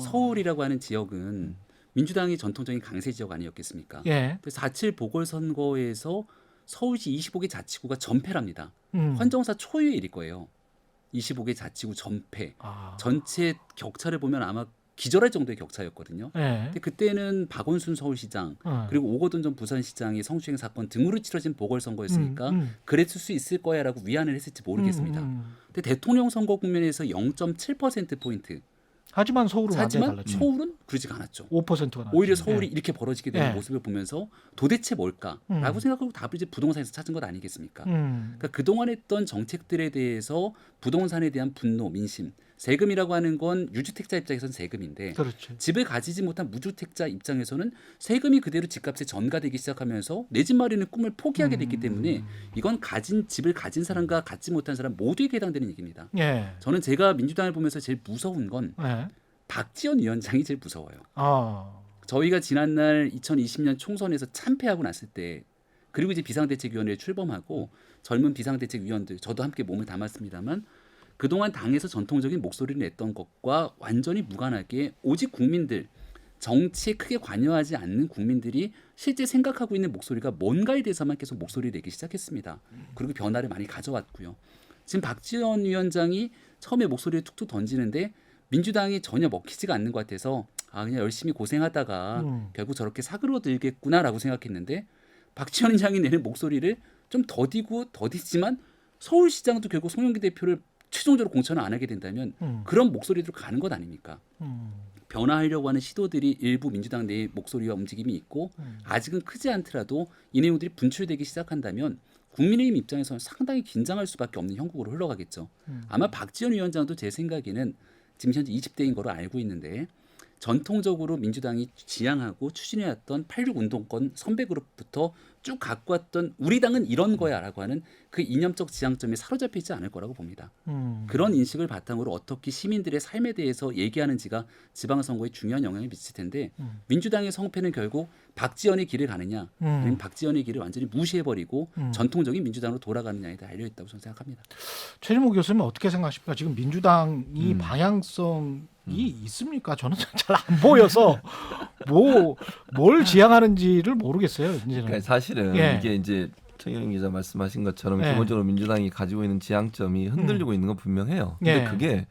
서울이라고 하는 지역은 민주당이 전통적인 강세 지역 아니었겠습니까? 예. 4.7 보궐선거에서 서울시 25개 자치구가 전패랍니다. 음. 헌정사 초유의 일일 거예요. 25개 자치구 전패. 아. 전체 격차를 보면 아마 기절할 정도의 격차였거든요. 예. 근데 그때는 박원순 서울시장 그리고 오거돈 전 부산시장의 성추행 사건 등으로 치러진 보궐선거였으니까 그랬을 수 있을 거야라고 위안을 했을지 모르겠습니다. 근데 대통령 선거 국면에서 0.7%포인트. 하지만 서울은 완전히 하지만 달랐죠. 서울은 그러지가 않았죠. 5%가 나왔죠. 오히려 서울이 예. 이렇게 벌어지게 되는 예. 모습을 보면서 도대체 뭘까라고 생각하고 답을 이제 부동산에서 찾은 것 아니겠습니까? 그러니까 그동안 했던 정책들에 대해서 부동산에 대한 분노, 민심, 세금이라고 하는 건 유주택자 입장에서는 세금인데 그렇죠. 집을 가지지 못한 무주택자 입장에서는 세금이 그대로 집값에 전가되기 시작하면서 내 집 마련의 꿈을 포기하게 됐기 때문에 이건 집을 가진 사람과 갖지 못한 사람 모두에게 해당되는 얘기입니다. 예. 저는 제가 민주당을 보면서 제일 무서운 건 예. 박지원 위원장이 제일 무서워요. 아. 저희가 지난날 2020년 총선에서 참패하고 났을 때 그리고 이제 비상대책위원회에 출범하고 젊은 비상대책위원들 저도 함께 몸을 담았습니다만 그동안 당에서 전통적인 목소리를 냈던 것과 완전히 무관하게 오직 국민들 정치에 크게 관여하지 않는 국민들이 실제 생각하고 있는 목소리가 뭔가에 대해서만 계속 목소리를 내기 시작했습니다. 그리고 변화를 많이 가져왔고요. 지금 박지원 위원장이 처음에 목소리를 툭툭 던지는데 민주당이 전혀 먹히지가 않는 것 같아서 그냥 열심히 고생하다가 결국 저렇게 사그러들겠구나라고 생각했는데 박지원 위원장이 내는 목소리를 좀 더디지만 서울시장도 결국 송영길 대표를 최종적으로 공천을 안 하게 된다면 그런 목소리들로 가는 것 아닙니까? 변화하려고 하는 시도들이 일부 민주당 내의 목소리와 움직임이 있고 아직은 크지 않더라도 이 내용들이 분출되기 시작한다면 국민의힘 입장에서는 상당히 긴장할 수밖에 없는 형국으로 흘러가겠죠. 아마 박지원 위원장도 제 생각에는 지금 현재 20대인 거로 알고 있는데 전통적으로 민주당이 지향하고 추진해왔던 86 운동권 선배그룹부터 쭉 갖고 왔던 우리 당은 이런 거야라고 하는 그 이념적 지향점에 사로잡혀 있지 않을 거라고 봅니다. 그런 인식을 바탕으로 어떻게 시민들의 삶에 대해서 얘기하는지가 지방선거에 중요한 영향을 미칠 텐데 민주당의 성패는 결국 박지원의 길을 가느냐 아니면 박지원의 길을 완전히 무시해버리고 전통적인 민주당으로 돌아가느냐에 달려있다고 저는 생각합니다. 최진모 교수님 어떻게 생각하십니까? 지금 민주당이 방향성이 있습니까? 저는 잘 안 보여서 뭘 지향하는지를 모르겠어요. 이제는. 그러니까 사실은 이게 이제 최경영 기자 말씀하신 것처럼 기본적으로 민주당이 가지고 있는 지향점이 흔들리고 있는 건 분명해요. 근데 그게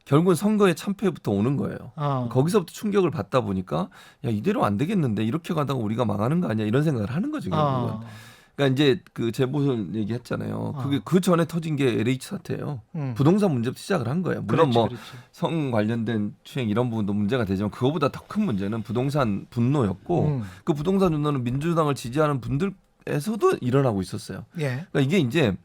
결국은 선거의 참패부터 오는 거예요. 거기서부터 충격을 받다 보니까 야 이대로 안 되겠는데 이렇게 가다가 우리가 망하는 거 아니야 이런 생각을 하는 거죠. 결국은. 그러니까 이제 그 재보선 얘기했잖아요. 그게 그 전에 터진 게 LH 사태예요. 부동산 문제부터 시작을 한 거예요. 물론 뭐 성 관련된 추행 이런 부분도 문제가 되지만 그거보다 더 큰 문제는 부동산 분노였고 그 부동산 분노는 민주당을 지지하는 분들에서도 일어나고 있었어요. 그러니까 이게 이제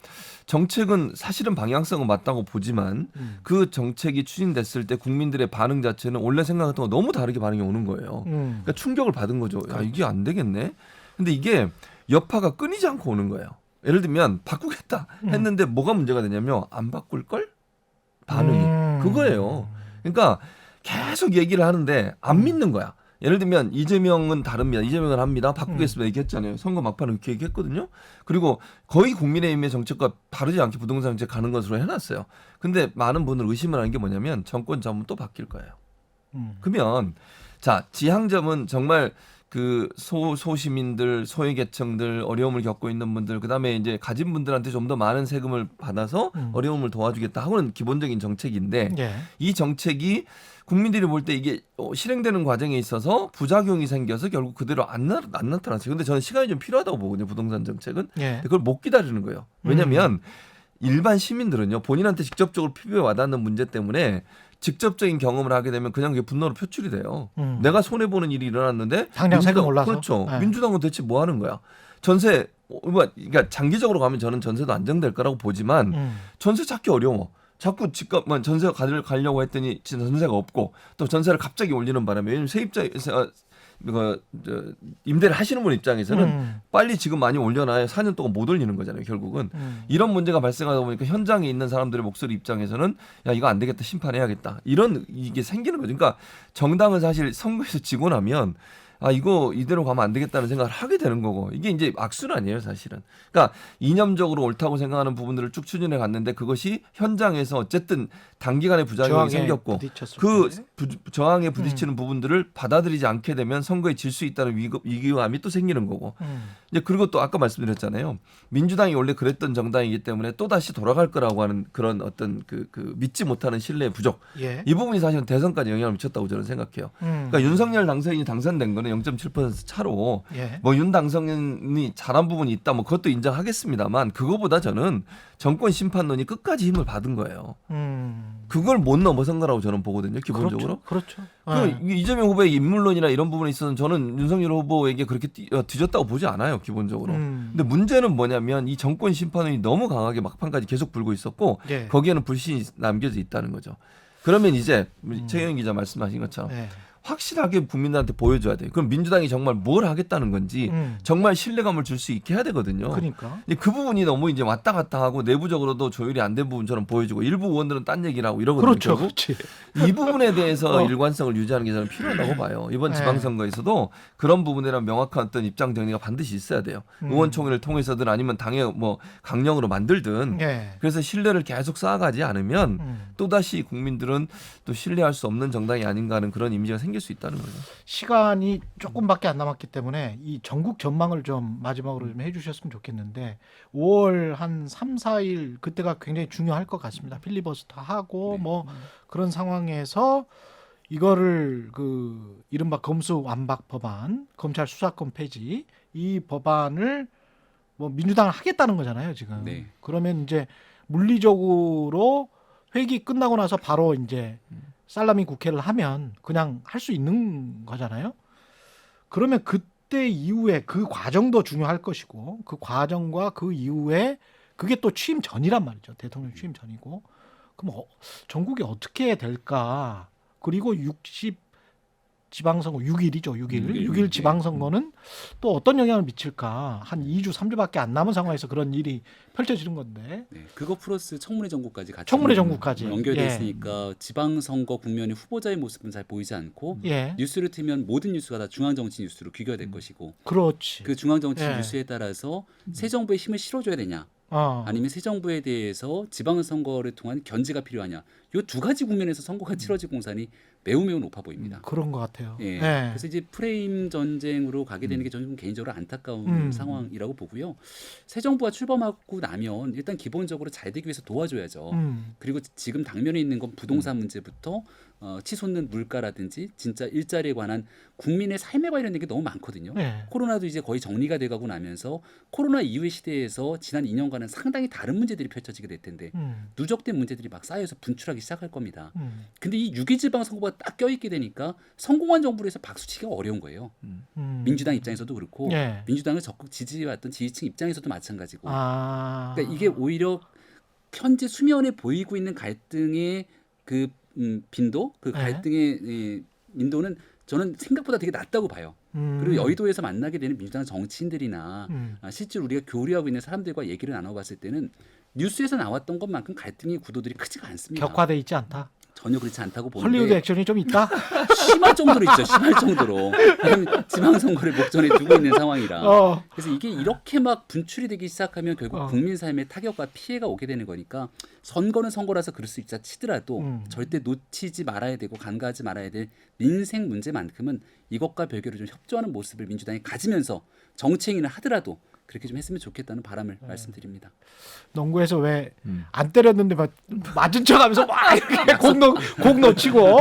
정책은 사실은 방향성은 맞다고 보지만 그 정책이 추진됐을 때 국민들의 반응 자체는 원래 생각했던 거 너무 다르게 반응이 오는 거예요. 그러니까 충격을 받은 거죠. 야 이게 안 되겠네. 근데 이게 여파가 끊이지 않고 오는 거예요. 예를 들면 바꾸겠다 했는데 뭐가 문제가 되냐면 안 바꿀 걸? 반응이 그거예요. 그러니까 계속 얘기를 하는데 안 믿는 거야. 예를 들면 이재명은 다릅니다. 이재명은 합니다. 바꾸겠습니다. 얘기했잖아요. 선거 막판에 그렇게 얘기했거든요. 그리고 거의 국민의힘의 정책과 다르지 않게 부동산 정책 가는 것으로 해놨어요. 근데 많은 분들 의심을 하는 게 뭐냐면 정권 잡으면 또 바뀔 거예요. 그러면 자 지향점은 정말 그 소시민들, 소외계층들, 어려움을 겪고 있는 분들, 그다음에 이제 가진 분들한테 좀 더 많은 세금을 받아서 어려움을 도와주겠다 하고는 기본적인 정책인데 이 정책이 국민들이 볼 때 이게 실행되는 과정에 있어서 부작용이 생겨서 결국 그대로 안 나타났어요. 근데 저는 시간이 좀 필요하다고 보거든요. 부동산 정책은. 그걸 못 기다리는 거예요. 왜냐하면 일반 시민들은요. 본인한테 직접적으로 피부에 와닿는 문제 때문에 직접적인 경험을 하게 되면 그냥 그게 분노로 표출이 돼요. 내가 손해보는 일이 일어났는데 당장 세금 올라서. 그렇죠. 민주당은 대체 뭐 하는 거야. 전세 그러니까 장기적으로 가면 저는 전세도 안정될 거라고 보지만 전세 찾기 어려워. 자꾸 집값만 전세 가려고 했더니 전세가 없고 또 전세를 갑자기 올리는 바람에 왜냐면 세입자에서 임대를 하시는 분 입장에서는 빨리 지금 많이 올려놔야 4년 동안 못 올리는 거잖아요. 결국은 이런 문제가 발생하다 보니까 현장에 있는 사람들의 목소리 입장에서는 야 이거 안 되겠다 심판해야겠다 이런 이게 생기는 거죠. 그러니까 정당은 사실 선거에서 지고 나면 아 이거 이대로 가면 안 되겠다는 생각을 하게 되는 거고 이게 이제 악순환이에요 사실은. 그러니까 이념적으로 옳다고 생각하는 부분들을 쭉 추진해 갔는데 그것이 현장에서 어쨌든 단기간에 부작용이 생겼고 그 저항에 부딪히는 부분들을 받아들이지 않게 되면 선거에 질 수 있다는 위기감이 또 생기는 거고 이제 그리고 또 아까 말씀드렸잖아요. 민주당이 원래 그랬던 정당이기 때문에 또 다시 돌아갈 거라고 하는 그런 어떤 그 믿지 못하는 신뢰의 부족 이 부분이 사실은 대선까지 영향을 미쳤다고 저는 생각해요. 그러니까 윤석열 당선인이 당선된 거는 0.7% 차로 뭐 윤 당선인이 잘한 부분이 있다 뭐 그것도 인정하겠습니다만 그거보다 저는 정권 심판론이 끝까지 힘을 받은 거예요. 그걸 못 넘어선 거라고 저는 보거든요. 기본적으로. 그렇죠. 이재명 후보의 인물론이나 이런 부분에 있어서는 저는 윤석열 후보에게 그렇게 뒤졌다고 보지 않아요. 기본적으로. 근데 문제는 뭐냐면 이 정권 심판론이 너무 강하게 막판까지 계속 불고 있었고 거기에는 불신이 남겨져 있다는 거죠. 그러면 이제 최경영 기자 말씀하신 것처럼 확실하게 국민들한테 보여줘야 돼요. 그럼 민주당이 정말 뭘 하겠다는 건지 정말 신뢰감을 줄 수 있게 해야 되거든요. 그러니까. 근데 그 부분이 너무 이제 왔다 갔다 하고 내부적으로도 조율이 안 된 부분처럼 보여지고 일부 의원들은 딴 얘기를 하고 이러거든요. 그렇죠. 그렇지. 이 부분에 대해서 일관성을 유지하는 게 저는 필요하다고 봐요. 이번 지방선거에서도 그런 부분에 대한 명확한 어떤 입장 정리가 반드시 있어야 돼요. 의원총회를 통해서든 아니면 당의 뭐 강령으로 만들든 그래서 신뢰를 계속 쌓아가지 않으면 또다시 국민들은 또 신뢰할 수 없는 정당이 아닌가 하는 그런 이미지가 생길 생길 수 있다는 거죠. 시간이 조금밖에 안 남았기 때문에 이 전국 전망을 좀 마지막으로 좀 해주셨으면 좋겠는데 5월 한 3, 4일 그때가 굉장히 중요할 것 같습니다. 필리버스터 하고 네. 뭐 그런 상황에서 이거를 그 이른바 검수 완박 법안, 검찰 수사권 폐지 이 법안을 뭐 민주당은 하겠다는 거잖아요 지금. 네. 그러면 이제 물리적으로 회기 끝나고 나서 바로 이제 살라미 국회를 하면 그냥 할 수 있는 거잖아요. 그러면 그때 이후에 그 과정도 중요할 것이고 그 과정과 그 이후에 그게 또 취임 전이란 말이죠. 대통령 취임 전이고. 그럼 전국이 어떻게 될까? 그리고 60 지방선거 6일이죠. 6일 지방선거는 또 어떤 영향을 미칠까? 한 2주, 3주밖에 안 남은 상황에서 그런 일이 펼쳐지는 건데. 네, 그거 플러스 청문회 전국까지 같이 청문회 전국까지. 연결돼 예. 있으니까 지방선거 국면의 후보자의 모습은 잘 보이지 않고 예. 뉴스를 틀면 모든 뉴스가 다 중앙정치 뉴스로 귀결될 것이고 그렇지. 그 중앙정치 예. 뉴스에 따라서 새 정부의 힘을 실어줘야 되냐 아니면 새 정부에 대해서 지방선거를 통한 견제가 필요하냐 이 두 가지 국면에서 선거가 치러질 공산이 매우 높아 보입니다. 그런 것 같아요. 예. 예. 그래서 이제 프레임 전쟁으로 가게 되는 게 저는 좀 개인적으로 안타까운 상황이라고 보고요. 새 정부가 출범하고 나면 일단 기본적으로 잘 되기 위해서 도와줘야죠. 그리고 지금 당면에 있는 건 부동산 문제부터 치솟는 물가라든지 진짜 일자리에 관한 국민의 삶에 관련된 게 너무 많거든요. 예. 코로나도 이제 거의 정리가 돼가고 나면서 코로나 이후의 시대에서 지난 2년간은 상당히 다른 문제들이 펼쳐지게 될 텐데 누적된 문제들이 막 쌓여서 분출하기 시작할 겁니다. 근데 이 6.2 지방선거가 딱 껴있게 되니까 성공한 정부를 해서 박수치기가 어려운 거예요. 민주당 입장에서도 그렇고 예. 민주당을 적극 지지해왔던 지지층 입장에서도 마찬가지고 아. 그러니까 이게 오히려 현재 수면에 보이고 있는 갈등의 그 빈도, 그 네. 갈등의 민도는 저는 생각보다 되게 낮다고 봐요. 그리고 여의도에서 만나게 되는 민주당 정치인들이나 실제로 우리가 교류하고 있는 사람들과 얘기를 나눠봤을 때는 뉴스에서 나왔던 것만큼 갈등의 구도들이 크지가 않습니다. 격화돼 있지 않다. 전혀 그렇지 않다고 보는데 헐리우드 액션이 좀 있다. 심할 정도로 있죠. 심할 정도로. 왜냐하면 지방선거를 목전에 두고 있는 상황이라. 그래서 이게 이렇게 막 분출이 되기 시작하면 결국 국민 삶에 타격과 피해가 오게 되는 거니까 선거는 선거라서 그럴 수 있자 치더라도 절대 놓치지 말아야 되고 간과하지 말아야 될 민생 문제만큼은 이것과 별개로 좀 협조하는 모습을 민주당이 가지면서 정치행위를 하더라도 그렇게 좀 했으면 좋겠다는 바람을 말씀드립니다. 농구에서 왜 안 때렸는데 막 맞은 척하면서 막 이렇게 공 놓치고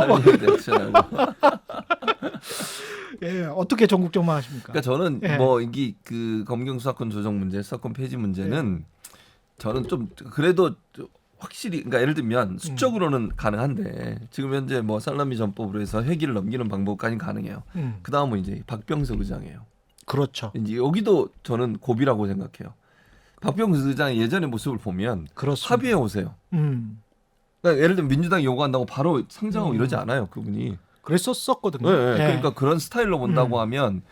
예, 어떻게 전국 전망하십니까? 그러니까 저는 예. 뭐 이게 그 검경 수사권 조정 문제, 수사권 폐지 문제는 저는 좀 그래도 확실히 그러니까 예를 들면 수적으로는 가능한데 지금 현재 뭐 살라미 전법으로 해서 회기를 넘기는 방법까지는 가능해요. 그 다음은 이제 박병석 의장이에요. 그렇죠. 이제 여기도 저는 고비라고 생각해요. 박병석 의장의 예전의 모습을 보면 그렇습니다. 합의해 오세요. 그러니까 예를 들면 민주당이 요구한다고 바로 상정하고 이러지 않아요, 그분이. 그랬었거든요. 네, 예. 그러니까 그런 스타일로 본다고 하면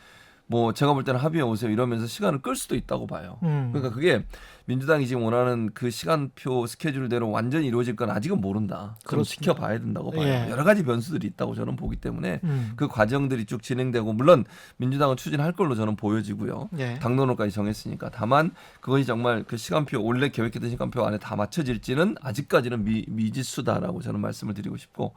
뭐 제가 볼 때는 합의해 오세요 이러면서 시간을 끌 수도 있다고 봐요. 그러니까 그게 민주당이 지금 원하는 그 시간표 스케줄대로 완전히 이루어질 건 아직은 모른다. 좀 그렇습니다. 지켜봐야 된다고 봐요. 예. 여러 가지 변수들이 있다고 저는 보기 때문에 그 과정들이 쭉 진행되고 물론 민주당은 추진할 걸로 저는 보여지고요. 예. 당론을까지 정했으니까 다만 그것이 정말 그 시간표 원래 계획했던 시간표 안에 다 맞춰질지는 아직까지는 미지수다라고 저는 말씀을 드리고 싶고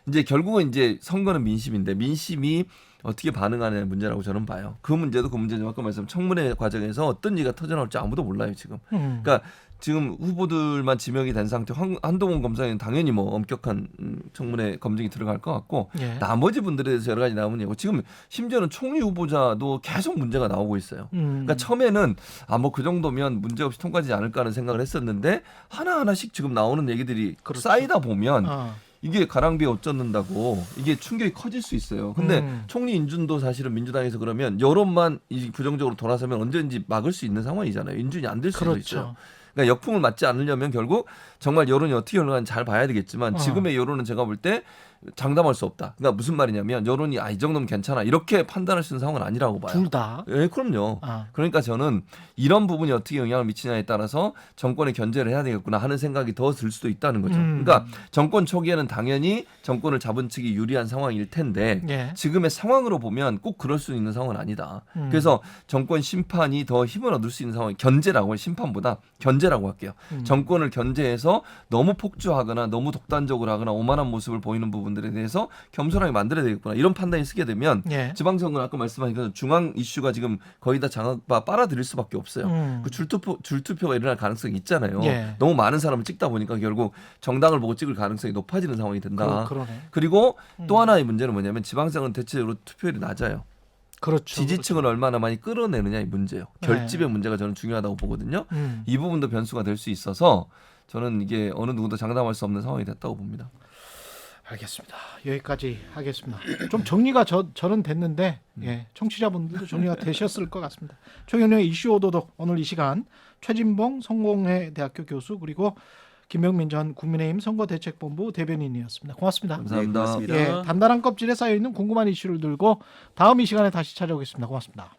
이제 결국은 이제 선거는 민심인데 민심이 어떻게 반응하는 문제라고 저는 봐요. 그 문제도 그 문제지만 아까 말씀 청문회 과정에서 어떤 일이 터져나올지 아무도 몰라요 지금. 그러니까 지금 후보들만 지명이 된 상태 한동훈 검사는 당연히 뭐 엄격한 청문회 검증이 들어갈 것 같고 예. 나머지 분들에 대해서 여러 가지 나오는 얘기고 지금 심지어는 총리 후보자도 계속 문제가 나오고 있어요. 그러니까 처음에는 뭐 그 정도면 문제없이 통과되지 않을까 하는 생각을 했었는데 하나하나씩 지금 나오는 얘기들이 그렇죠. 쌓이다 보면 이게 가랑비에 옷 젖는다고 이게 충격이 커질 수 있어요. 근데 총리 인준도 사실은 민주당에서 그러면 여론만 부정적으로 돌아서면 언제든지 막을 수 있는 상황이잖아요. 인준이 안 될 수도 그렇죠. 있어요. 그러니까 역풍을 맞지 않으려면 결국 정말 여론이 어떻게 흘러가는지 잘 봐야 되겠지만 지금의 여론은 제가 볼 때 장담할 수 없다. 그러니까 무슨 말이냐면 여론이 이 정도면 괜찮아 이렇게 판단할 수 있는 상황은 아니라고 봐요. 둘 다. 예, 그럼요. 그러니까 저는 이런 부분이 어떻게 영향을 미치냐에 따라서 정권의 견제를 해야 되겠구나 하는 생각이 더 들 수도 있다는 거죠. 그러니까 정권 초기에는 당연히 정권을 잡은 측이 유리한 상황일 텐데 예. 지금의 상황으로 보면 꼭 그럴 수 있는 상황은 아니다. 그래서 정권 심판이 더 힘을 얻을 수 있는 상황이 견제라고 해요. 심판보다 견제라고 할게요. 정권을 견제해서 너무 폭주하거나 너무 독단적으로 하거나 오만한 모습을 보이는 부분 부분들에 대해서 겸손하게 만들어야 되겠구나 이런 판단이 쓰게 되면 예. 지방선거는 아까 말씀하신 것처럼 중앙 이슈가 지금 거의 다 빨아들일 수밖에 없어요. 그 줄투표가 일어날 가능성이 있잖아요. 예. 너무 많은 사람을 찍다 보니까 결국 정당을 보고 찍을 가능성이 높아지는 상황이 된다. 그러네. 그리고 또 하나의 문제는 뭐냐면 지방선거는 대체적으로 투표율이 낮아요. 그렇죠. 지지층을 얼마나 많이 끌어내느냐의 문제예요. 네. 결집의 문제가 저는 중요하다고 보거든요. 음. 이 부분도 변수가 될 수 있어서 저는 이게 어느 누구도 장담할 수 없는 상황이 됐다고 봅니다. 알겠습니다. 여기까지 하겠습니다. 좀 정리가 저는 됐는데 예, 청취자분들도 정리가 되셨을 것 같습니다. 최경영의 이슈 오도독 오늘 이 시간 최진봉 성공회 대학교 교수 그리고 김병민 전 국민의힘 선거대책본부 대변인이었습니다. 고맙습니다. 감사합니다. 네, 고맙습니다. 예, 단단한 껍질에 쌓여 있는 궁금한 이슈를 들고 다음 이 시간에 다시 찾아오겠습니다. 고맙습니다.